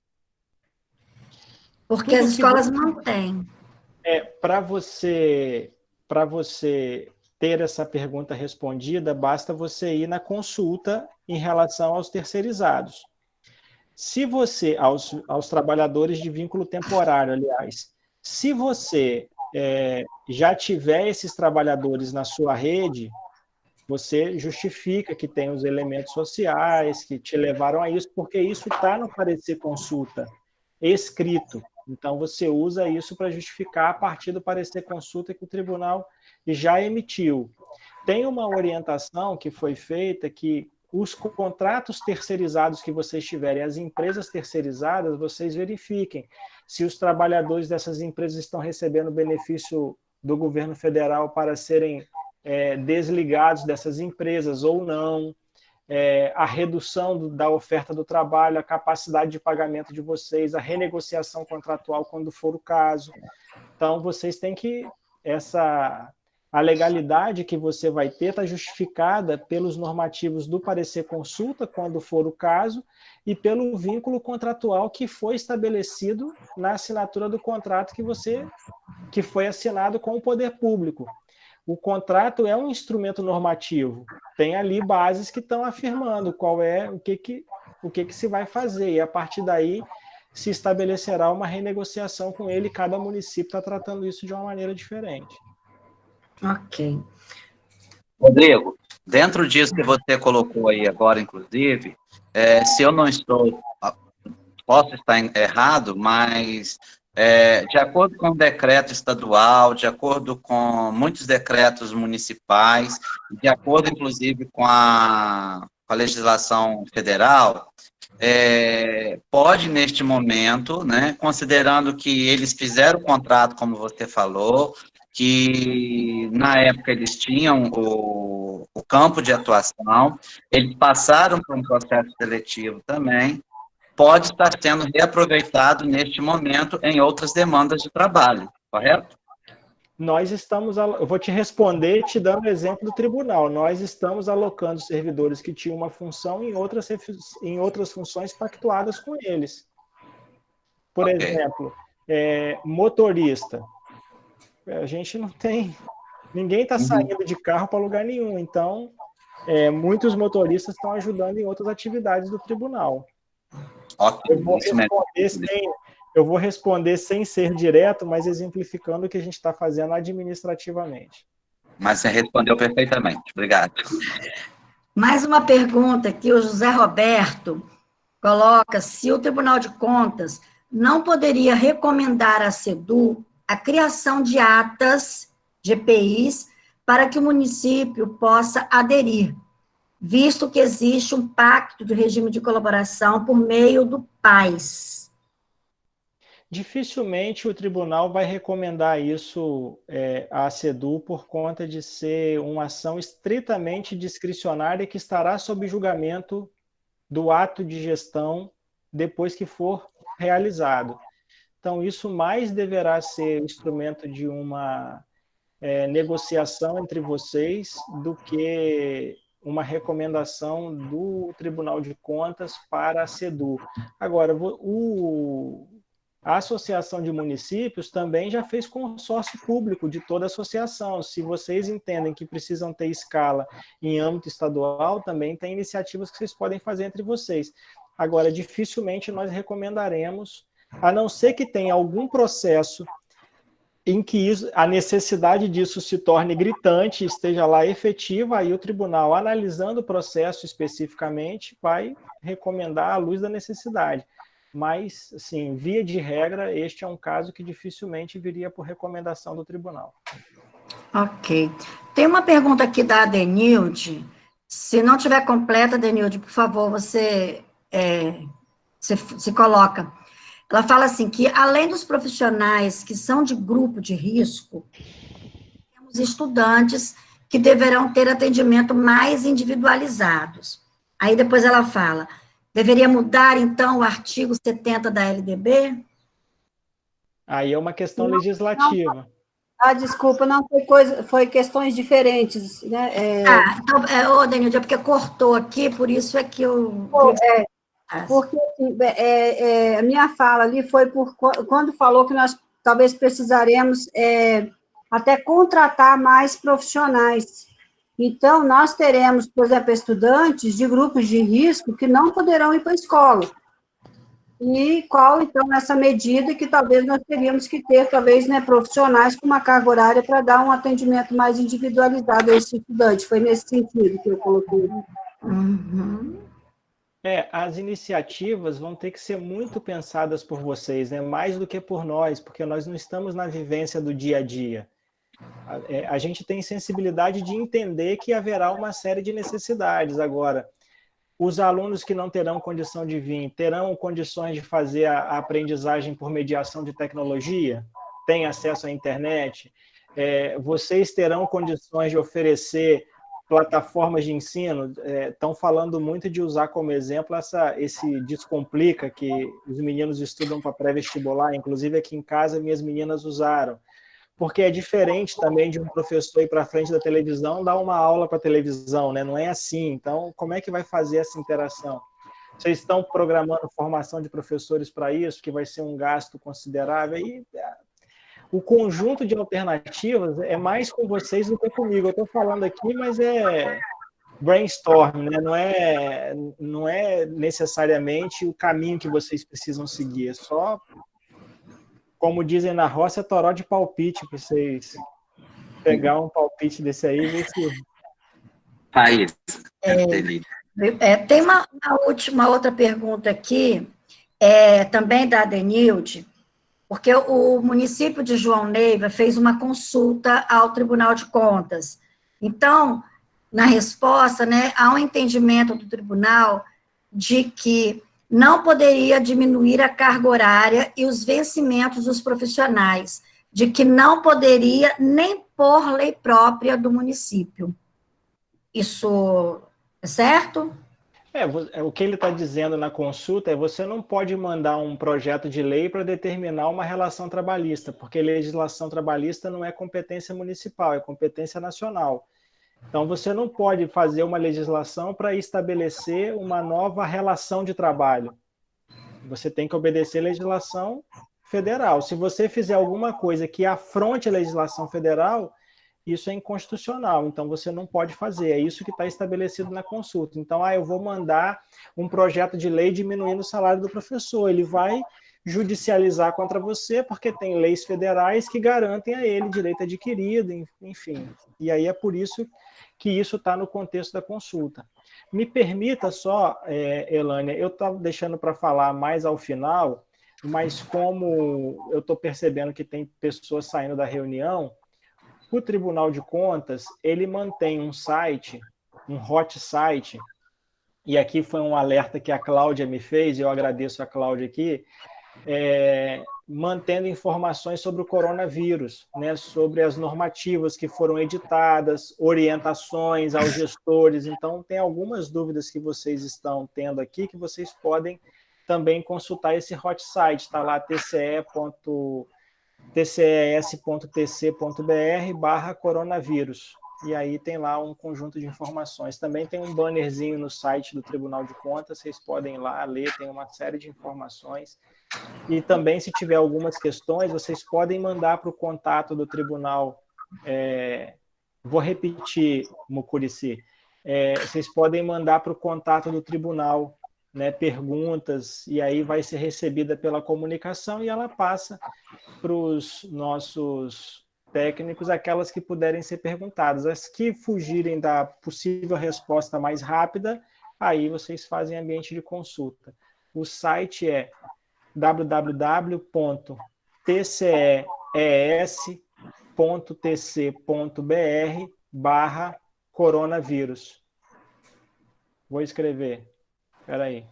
Porque Tudo as escolas não têm. Para você ter essa pergunta respondida, basta você ir na consulta em relação aos terceirizados. Se você, aos trabalhadores de vínculo temporário, aliás, se você já tiver esses trabalhadores na sua rede, você justifica que tem os elementos sociais que te levaram a isso, porque isso está no parecer consulta escrito. Então, você usa isso para justificar a partir do parecer consulta que o tribunal já emitiu. Tem uma orientação que foi feita que os contratos terceirizados que vocês tiverem, as empresas terceirizadas, vocês verifiquem se os trabalhadores dessas empresas estão recebendo benefício do governo federal para serem desligados dessas empresas ou não, a redução da oferta do trabalho, a capacidade de pagamento de vocês, a renegociação contratual quando for o caso. Então, vocês têm que... A legalidade que você vai ter está justificada pelos normativos do parecer consulta, quando for o caso, e pelo vínculo contratual que foi estabelecido na assinatura do contrato que foi assinado com o poder público. O contrato é um instrumento normativo, tem ali bases que estão afirmando o que se vai fazer, e a partir daí se estabelecerá uma renegociação com ele, cada município está tratando isso de uma maneira diferente. Ok. Rodrigo, dentro disso que você colocou aí agora, inclusive, se eu não estou, posso estar errado, mas de acordo com o decreto estadual, de acordo com muitos decretos municipais, de acordo, inclusive, com a legislação federal, pode, neste momento, né, considerando que eles fizeram o contrato, como você falou, que na época eles tinham o campo de atuação, eles passaram por um processo seletivo também, pode estar sendo reaproveitado neste momento em outras demandas de trabalho, correto? Eu vou te responder te dando o exemplo do tribunal. Nós estamos alocando servidores que tinham uma função em outras funções pactuadas com eles. Por exemplo, motorista. A gente não tem... Ninguém está saindo de carro para lugar nenhum. Então, muitos motoristas estão ajudando em outras atividades do tribunal. Eu vou responder sem ser direto, mas exemplificando o que a gente está fazendo administrativamente. Mas você respondeu perfeitamente. Obrigado. Mais uma pergunta que o José Roberto coloca: se o Tribunal de Contas não poderia recomendar à SEDU a criação de atas, GPIs, para que o município possa aderir, visto que existe um pacto de regime de colaboração por meio do PAS. Dificilmente o tribunal vai recomendar isso à SEDU por conta de ser uma ação estritamente discricionária que estará sob julgamento do ato de gestão depois que for realizado. Então, isso mais deverá ser instrumento de uma negociação entre vocês do que uma recomendação do Tribunal de Contas para a SEDU. Agora, a Associação de Municípios também já fez consórcio público de toda a associação. Se vocês entendem que precisam ter escala em âmbito estadual, também tem iniciativas que vocês podem fazer entre vocês. Agora, dificilmente nós recomendaremos, a não ser que tenha algum processo em que a necessidade disso se torne gritante, esteja lá efetiva, aí o tribunal, analisando o processo especificamente, vai recomendar à luz da necessidade. Mas, assim, via de regra, este é um caso que dificilmente viria por recomendação do tribunal. Ok. Tem uma pergunta aqui da Adenilde. Se não tiver completa, Adenilde, por favor, você se coloca. Ela fala assim, que além dos profissionais que são de grupo de risco, temos estudantes que deverão ter atendimento mais individualizados. Aí depois ela fala, deveria mudar, então, o artigo 70 da LDB? Aí é uma questão legislativa. Desculpa, não foi questões diferentes, né? Então, Denilde, é porque cortou aqui, por isso é que eu... Porque a minha fala ali foi quando falou que nós talvez precisaremos até contratar mais profissionais. Então, nós teremos, por exemplo, estudantes de grupos de risco que não poderão ir para a escola. E qual, então, essa medida que talvez nós teríamos que ter, talvez, né, profissionais com uma carga horária para dar um atendimento mais individualizado a esse estudante. Foi nesse sentido que eu coloquei. Uhum. As iniciativas vão ter que ser muito pensadas por vocês, né? Mais do que por nós, porque nós não estamos na vivência do dia a dia. A gente tem sensibilidade de entender que haverá uma série de necessidades. Agora, os alunos que não terão condição de vir, terão condições de fazer a aprendizagem por mediação de tecnologia? Têm acesso à internet? Vocês terão condições de oferecer plataformas de ensino? Estão falando muito de usar como exemplo esse Descomplica, que os meninos estudam para pré-vestibular, inclusive aqui em casa minhas meninas usaram. Porque é diferente também de um professor ir para frente da televisão dar uma aula para a televisão, né? Não é assim. Então, como é que vai fazer essa interação? Vocês estão programando formação de professores para isso, que vai ser um gasto considerável? E o conjunto de alternativas é mais com vocês do que comigo. Eu estou falando aqui, mas é brainstorm, né? Não é necessariamente o caminho que vocês precisam seguir, é só... Como dizem na roça, é toró de palpite, para vocês pegar um palpite desse aí e ver se... Thaís, tem uma outra pergunta aqui, também da Adenilde, porque o município de João Neiva fez uma consulta ao Tribunal de Contas. Então, na resposta, né, há um entendimento do tribunal de que não poderia diminuir a carga horária e os vencimentos dos profissionais, de que não poderia nem por lei própria do município. Isso é certo? O que ele está dizendo na consulta é você não pode mandar um projeto de lei para determinar uma relação trabalhista, porque legislação trabalhista não é competência municipal, é competência nacional. Então, você não pode fazer uma legislação para estabelecer uma nova relação de trabalho. Você tem que obedecer a legislação federal. Se você fizer alguma coisa que afronte a legislação federal, isso é inconstitucional, então você não pode fazer, é isso que está estabelecido na consulta. Então, eu vou mandar um projeto de lei diminuindo o salário do professor, ele vai judicializar contra você, porque tem leis federais que garantem a ele direito adquirido, enfim. E aí é por isso que isso está no contexto da consulta. Me permita só, Elânia, eu estava deixando para falar mais ao final, mas como eu estou percebendo que tem pessoas saindo da reunião, o Tribunal de Contas, ele mantém um site, um hot site, e aqui foi um alerta que a Cláudia me fez, e eu agradeço a Cláudia aqui, mantendo informações sobre o coronavírus, né, sobre as normativas que foram editadas, orientações aos gestores. Então, tem algumas dúvidas que vocês estão tendo aqui, que vocês podem também consultar esse hot site, está lá tces.tc.br/coronavírus. E aí tem lá um conjunto de informações. Também tem um bannerzinho no site do Tribunal de Contas, vocês podem ir lá ler, tem uma série de informações. E também, se tiver algumas questões, vocês podem mandar para o contato do tribunal. Vou repetir, Mucurici. Vocês podem mandar para o contato do tribunal, né, perguntas, e aí vai ser recebida pela comunicação e ela passa para os nossos técnicos aquelas que puderem ser perguntadas. As que fugirem da possível resposta mais rápida, aí vocês fazem ambiente de consulta. O site é www.tces.tc.br/coronavírus. Vou escrever. Espera aí.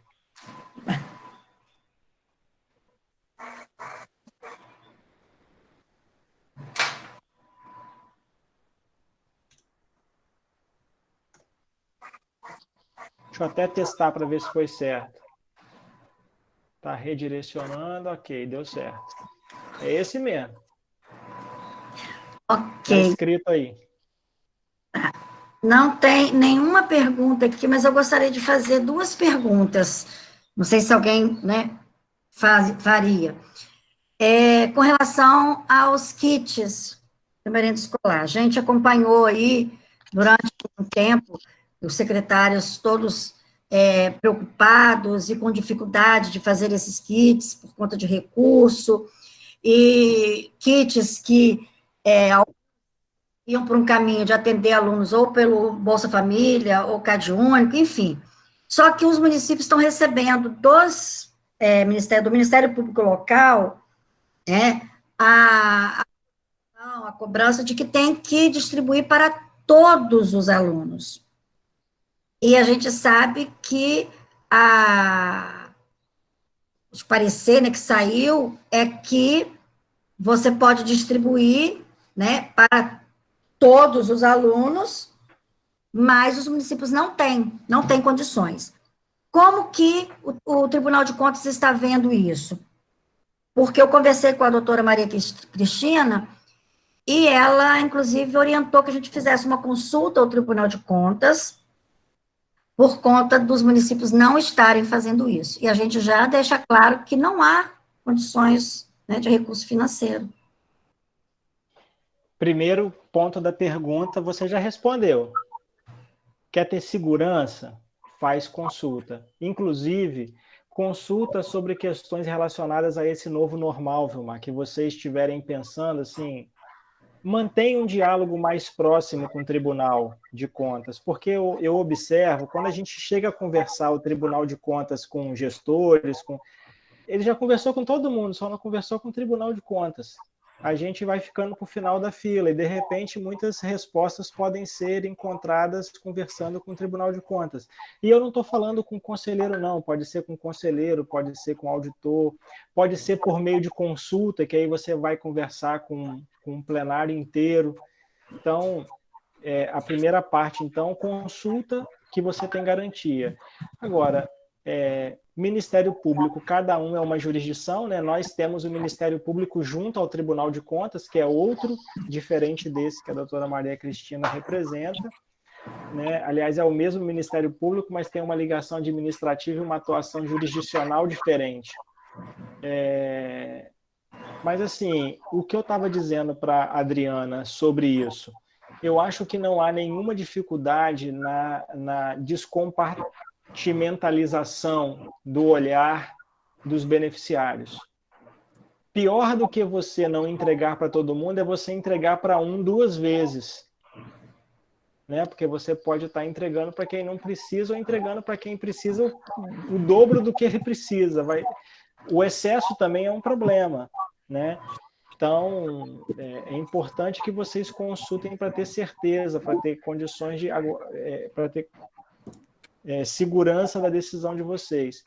Deixa eu até testar para ver se foi certo. Está redirecionando, ok, deu certo. É esse mesmo. Ok. Está escrito aí. Não tem nenhuma pergunta aqui, mas eu gostaria de fazer duas perguntas. Não sei se alguém, né, faria. Com relação aos kits da merenda escolar. A gente acompanhou aí, durante um tempo, os secretários todos preocupados e com dificuldade de fazer esses kits por conta de recurso, e kits que iam por um caminho de atender alunos ou pelo Bolsa Família, ou CadÚnico, enfim. Só que os municípios estão recebendo do Ministério Público Local a cobrança de que tem que distribuir para todos os alunos. E a gente sabe que o parecer, né, que saiu é que você pode distribuir, né, para todos os alunos, mas os municípios não têm condições. Como que o Tribunal de Contas está vendo isso? Porque eu conversei com a doutora Maria Cristina, e ela, inclusive, orientou que a gente fizesse uma consulta ao Tribunal de Contas, por conta dos municípios não estarem fazendo isso. E a gente já deixa claro que não há condições, né, de recurso financeiro. Primeiro ponto da pergunta, você já respondeu. Quer ter segurança? Faz consulta. Inclusive, consulta sobre questões relacionadas a esse novo normal, Vilmar, que vocês estiverem pensando, assim, mantenha um diálogo mais próximo com o Tribunal de Contas, porque eu observo, quando a gente chega a conversar o Tribunal de Contas com gestores, ele já conversou com todo mundo, só não conversou com o Tribunal de Contas. A gente vai ficando para o final da fila e, de repente, muitas respostas podem ser encontradas conversando com o Tribunal de Contas. E eu não estou falando com conselheiro, não. Pode ser com conselheiro, pode ser com auditor, pode ser por meio de consulta, que aí você vai conversar com um plenário inteiro. Então, a primeira parte, então, consulta que você tem garantia. Agora, Ministério Público, cada um é uma jurisdição, né? Nós temos o Ministério Público junto ao Tribunal de Contas, que é outro, diferente desse que a doutora Maria Cristina representa, né? Aliás, é o mesmo Ministério Público, mas tem uma ligação administrativa e uma atuação jurisdicional diferente. Mas, assim, o que eu estava dizendo para a Adriana sobre isso, eu acho que não há nenhuma dificuldade na descompartimentalização do olhar dos beneficiários. Pior do que você não entregar para todo mundo é você entregar para um 2 vezes. Né? Porque você pode estar entregando para quem não precisa ou entregando para quem precisa o dobro do que ele precisa. O excesso também é um problema, né? Então, é importante que vocês consultem para ter certeza, para ter condições para ter segurança da decisão de vocês.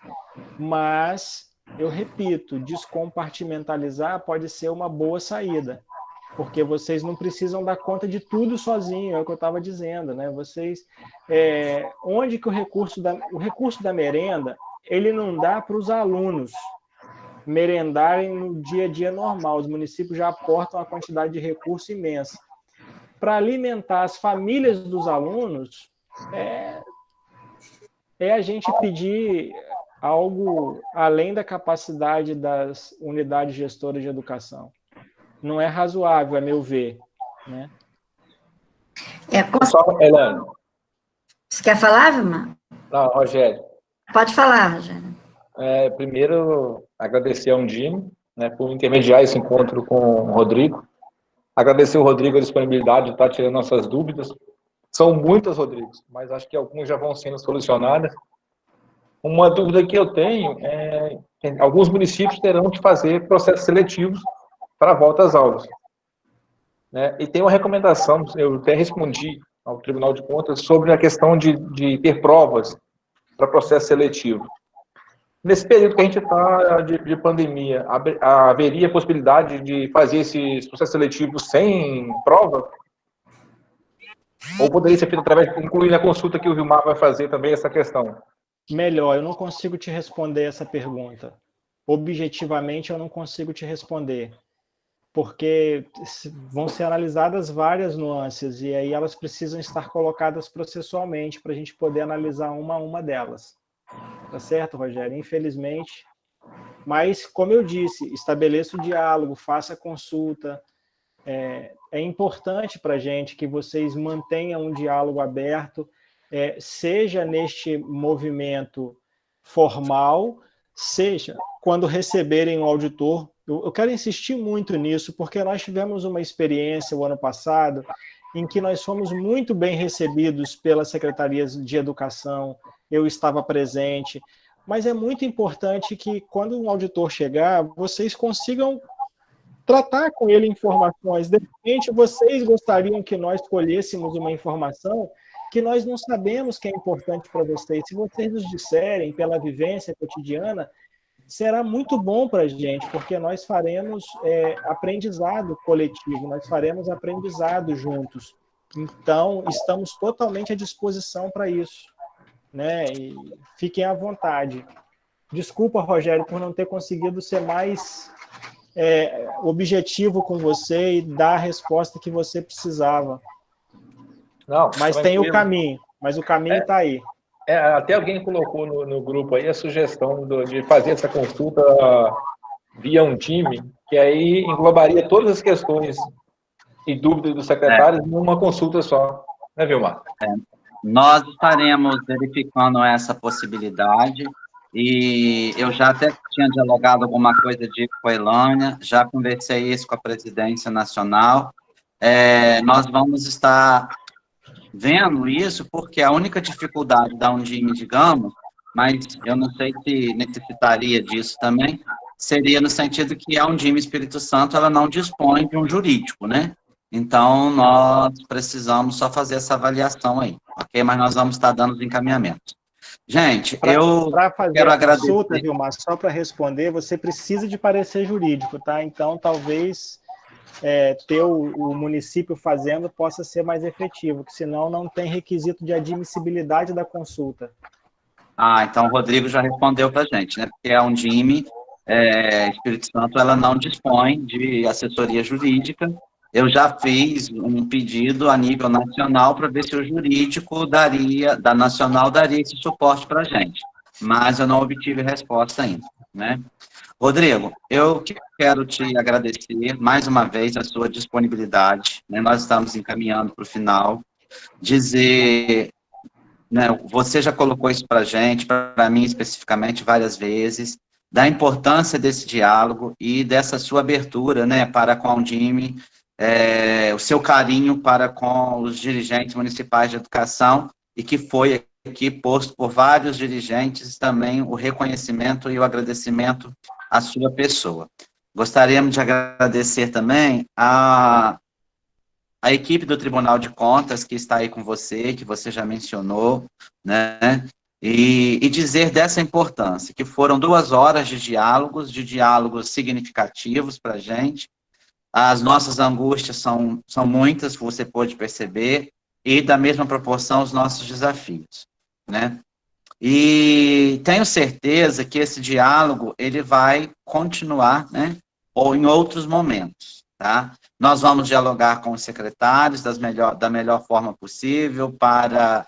Mas, eu repito, descompartimentalizar pode ser uma boa saída, porque vocês não precisam dar conta de tudo sozinho, é o que eu estava dizendo, né? Vocês, onde que o recurso da merenda, ele não dá para os alunos merendarem no dia a dia normal. Os municípios já aportam uma quantidade de recurso imensa. Para alimentar as famílias dos alunos, a gente pedir algo além da capacidade das unidades gestoras de educação. Não é razoável, a meu ver. Né? Elane. Você quer falar, Vilmar? Não, Rogério. Pode falar, Rogério. Primeiro, agradecer ao Undime, né, por intermediar esse encontro com o Rodrigo. Agradecer ao Rodrigo a disponibilidade de estar tirando nossas dúvidas. São muitas, Rodrigo, mas acho que algumas já vão sendo solucionadas. Uma dúvida que eu tenho é que alguns municípios terão que fazer processos seletivos para a volta às aulas. Né? E tem uma recomendação, eu até respondi ao Tribunal de Contas, sobre a questão de ter provas para processo seletivo. Nesse período que a gente está de pandemia, haveria possibilidade de fazer esses processos seletivos sem prova? Ou poderia ser feito através, incluindo a consulta que o Vilmar vai fazer também, essa questão? Melhor, eu não consigo te responder essa pergunta. Objetivamente, eu não consigo te responder. Porque vão ser analisadas várias nuances, e aí elas precisam estar colocadas processualmente para a gente poder analisar uma a uma delas. Tá certo, Rogério? Infelizmente. Mas, como eu disse, estabeleça o diálogo, faça a consulta. É importante para a gente que vocês mantenham um diálogo aberto, seja neste movimento formal, seja quando receberem um auditor. Eu quero insistir muito nisso, porque nós tivemos uma experiência o ano passado em que nós fomos muito bem recebidos pelas secretarias de educação, eu estava presente, mas é muito importante que, quando um auditor chegar, vocês consigam tratar com ele informações. De repente, vocês gostariam que nós colhêssemos uma informação que nós não sabemos que é importante para vocês. Se vocês nos disserem, pela vivência cotidiana, será muito bom para a gente, porque nós faremos aprendizado coletivo, nós faremos aprendizado juntos. Então, estamos totalmente à disposição para isso. Né? E fiquem à vontade. Desculpa, Rogério, por não ter conseguido ser mais objetivo com você e dar a resposta que você precisava. Não, mas tem o caminho, mas o caminho está aí. Até alguém colocou no grupo aí a sugestão de fazer essa consulta via Undime, que aí englobaria todas as questões e dúvidas dos secretários numa consulta só. Né, Vilmar? Nós estaremos verificando essa possibilidade, e eu já até tinha dialogado alguma coisa com a Elânia, já conversei isso com a presidência nacional. Nós vamos estar vendo isso, porque a única dificuldade da Undime, digamos, mas eu não sei se necessitaria disso também, seria no sentido que a Undime Espírito Santo, ela não dispõe de um jurídico, né? Então, nós precisamos só fazer essa avaliação aí, ok? Mas nós vamos estar dando os encaminhamentos. Gente, eu quero agradecer. Vilmar, só para responder, você precisa de parecer jurídico, tá? Então, talvez ter o município fazendo possa ser mais efetivo, que senão não tem requisito de admissibilidade da consulta. Então o Rodrigo já respondeu para a gente, né? Porque a Undime, Espírito Santo, ela não dispõe de assessoria jurídica. Eu já fiz um pedido a nível nacional para ver se o jurídico da nacional daria esse suporte para a gente, mas eu não obtive resposta ainda, né? Rodrigo, eu quero te agradecer mais uma vez a sua disponibilidade, né? Nós estamos encaminhando para o final, dizer, né, você já colocou isso para a gente, para mim especificamente, várias vezes, da importância desse diálogo e dessa sua abertura, né, para com a Undime, o seu carinho para com os dirigentes municipais de educação, e que foi aqui posto por vários dirigentes também o reconhecimento e o agradecimento à sua pessoa. Gostaríamos de agradecer também a equipe do Tribunal de Contas que está aí com você, que você já mencionou, né? E dizer dessa importância, que foram 2 horas de diálogos significativos para a gente. As nossas angústias são muitas, você pôde perceber, e da mesma proporção os nossos desafios, né? E tenho certeza que esse diálogo, ele vai continuar, né? Ou em outros momentos, tá? Nós vamos dialogar com os secretários da melhor forma possível para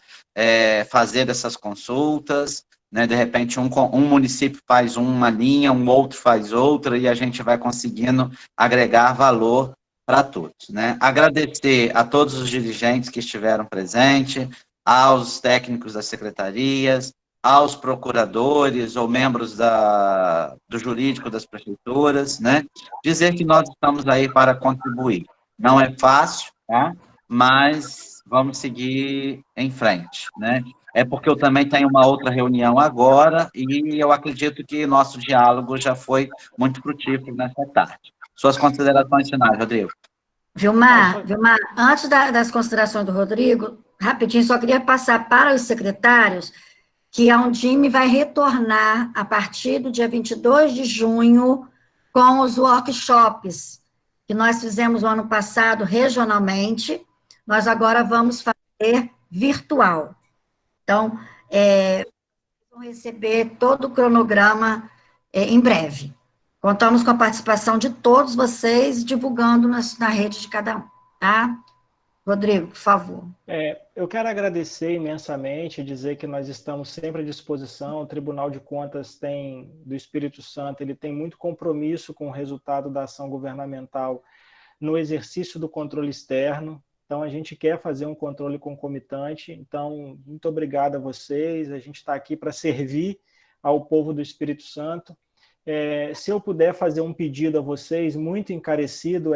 fazer essas consultas, né? De repente, um município faz uma linha, um outro faz outra, e a gente vai conseguindo agregar valor para todos, né? Agradecer a todos os dirigentes que estiveram presentes, aos técnicos das secretarias, aos procuradores ou membros do jurídico das prefeituras, né? Dizer que nós estamos aí para contribuir. Não é fácil, tá? Mas vamos seguir em frente, né? É porque eu também tenho uma outra reunião agora e eu acredito que nosso diálogo já foi muito frutífero nessa tarde. Suas considerações finais, Rodrigo. Vilmar, antes das considerações do Rodrigo, rapidinho, só queria passar para os secretários que a Undime vai retornar a partir do dia 22 de junho com os workshops que nós fizemos o ano passado regionalmente, nós agora vamos fazer virtual. Então, vão receber todo o cronograma em breve. Contamos com a participação de todos vocês, divulgando na rede de cada um, tá? Rodrigo, por favor. Eu quero agradecer imensamente, dizer que nós estamos sempre à disposição. O Tribunal de Contas do Espírito Santo, ele tem muito compromisso com o resultado da ação governamental no exercício do controle externo. Então, a gente quer fazer um controle concomitante. Então, muito obrigado a vocês. A gente está aqui para servir ao povo do Espírito Santo. Se eu puder fazer um pedido a vocês, muito encarecido,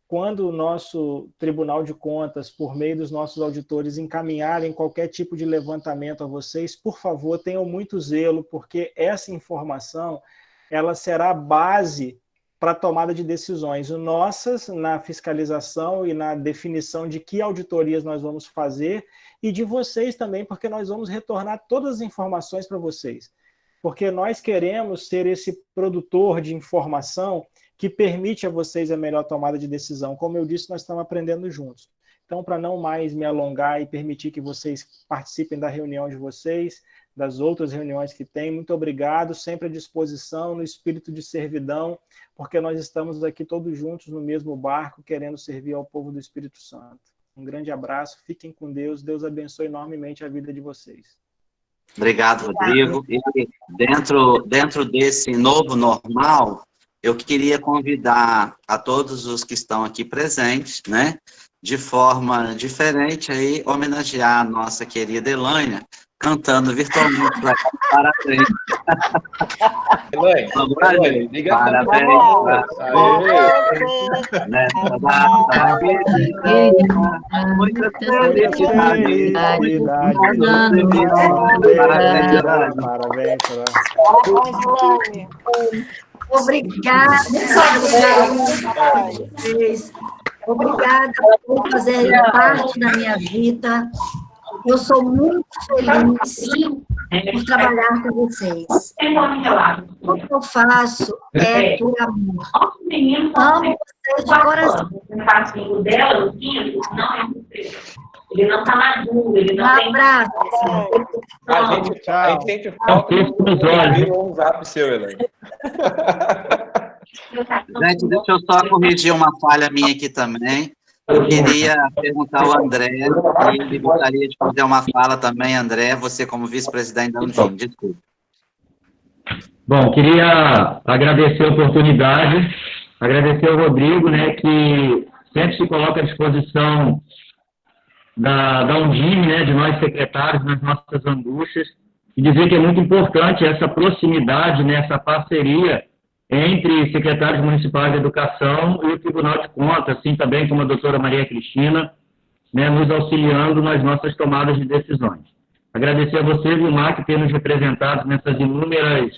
quando o nosso Tribunal de Contas, por meio dos nossos auditores, encaminharem qualquer tipo de levantamento a vocês, por favor, tenham muito zelo, porque essa informação ela será base para a tomada de decisões nossas na fiscalização e na definição de que auditorias nós vamos fazer, e de vocês também, porque nós vamos retornar todas as informações para vocês. Porque nós queremos ser esse produtor de informação que permite a vocês a melhor tomada de decisão. Como eu disse, nós estamos aprendendo juntos. Então, para não mais me alongar e permitir que vocês participem da reunião de vocês, das outras reuniões que tem, muito obrigado, sempre à disposição, no espírito de servidão, porque nós estamos aqui todos juntos no mesmo barco, querendo servir ao povo do Espírito Santo. Um grande abraço, fiquem com Deus, Deus abençoe enormemente a vida de vocês. Obrigado, Rodrigo. E dentro desse novo normal, eu queria convidar a todos os que estão aqui presentes, né, de forma diferente, aí, homenagear a nossa querida Elânia, cantando virtualmente. Parabéns. Elânia, liga parabéns. Nessa data querida, muitas felicidades. Parabéns. Obrigada por fazerem parte da minha vida. Eu sou muito feliz por trabalhar com vocês. O que eu faço é por amor. Amo vocês de coração. Ele não está maduro, ele não tem... abraço. A gente foca no WhatsApp seu, Helene. Gente, deixa eu só corrigir uma falha minha aqui também. Eu queria perguntar ao André, e ele gostaria de fazer uma fala também, André, você como vice-presidente da Undime, desculpa. Bom, queria agradecer a oportunidade, agradecer ao Rodrigo, né, que sempre se coloca à disposição da Undime, né, de nós secretários, nas nossas angústias, e dizer que é muito importante essa proximidade, né, essa parceria entre secretários municipais de educação e o Tribunal de Contas, assim também como a doutora Maria Cristina, né, nos auxiliando nas nossas tomadas de decisões. Agradecer a você, Vilmar, que tem nos representado nessas inúmeras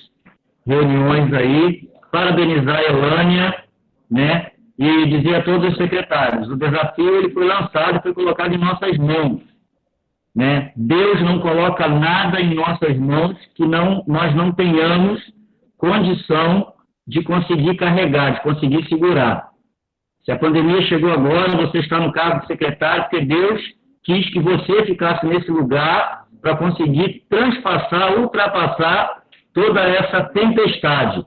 reuniões aí, parabenizar a Elânia, né, e dizer a todos os secretários, o desafio ele foi lançado e foi colocado em nossas mãos, né? Deus não coloca nada em nossas mãos que nós não tenhamos condição de conseguir carregar, de conseguir segurar. Se a pandemia chegou agora, você está no cargo de secretário, porque Deus quis que você ficasse nesse lugar para conseguir transpassar, ultrapassar toda essa tempestade.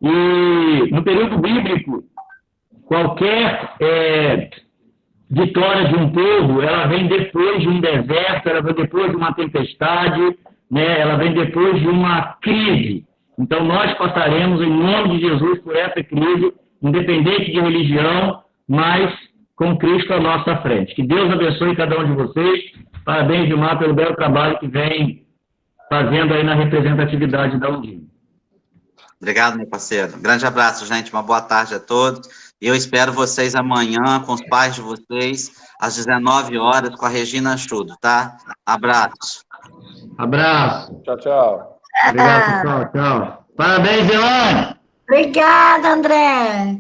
E no período bíblico, qualquer vitória de um povo, ela vem depois de um deserto, ela vem depois de uma tempestade, né? Ela vem depois de uma crise. Então, nós passaremos, em nome de Jesus, por essa crise, independente de religião, mas com Cristo à nossa frente. Que Deus abençoe cada um de vocês. Parabéns, Vilmar, pelo belo trabalho que vem fazendo aí na representatividade da Undime. Obrigado, meu parceiro. Grande abraço, gente. Uma boa tarde a todos. E eu espero vocês amanhã com os pais de vocês, às 19 horas, com a Regina Chudo, tá? Abraço. Abraço. Tchau, tchau. Obrigado, pessoal. Tchau. Parabéns, Elane. Obrigada, André.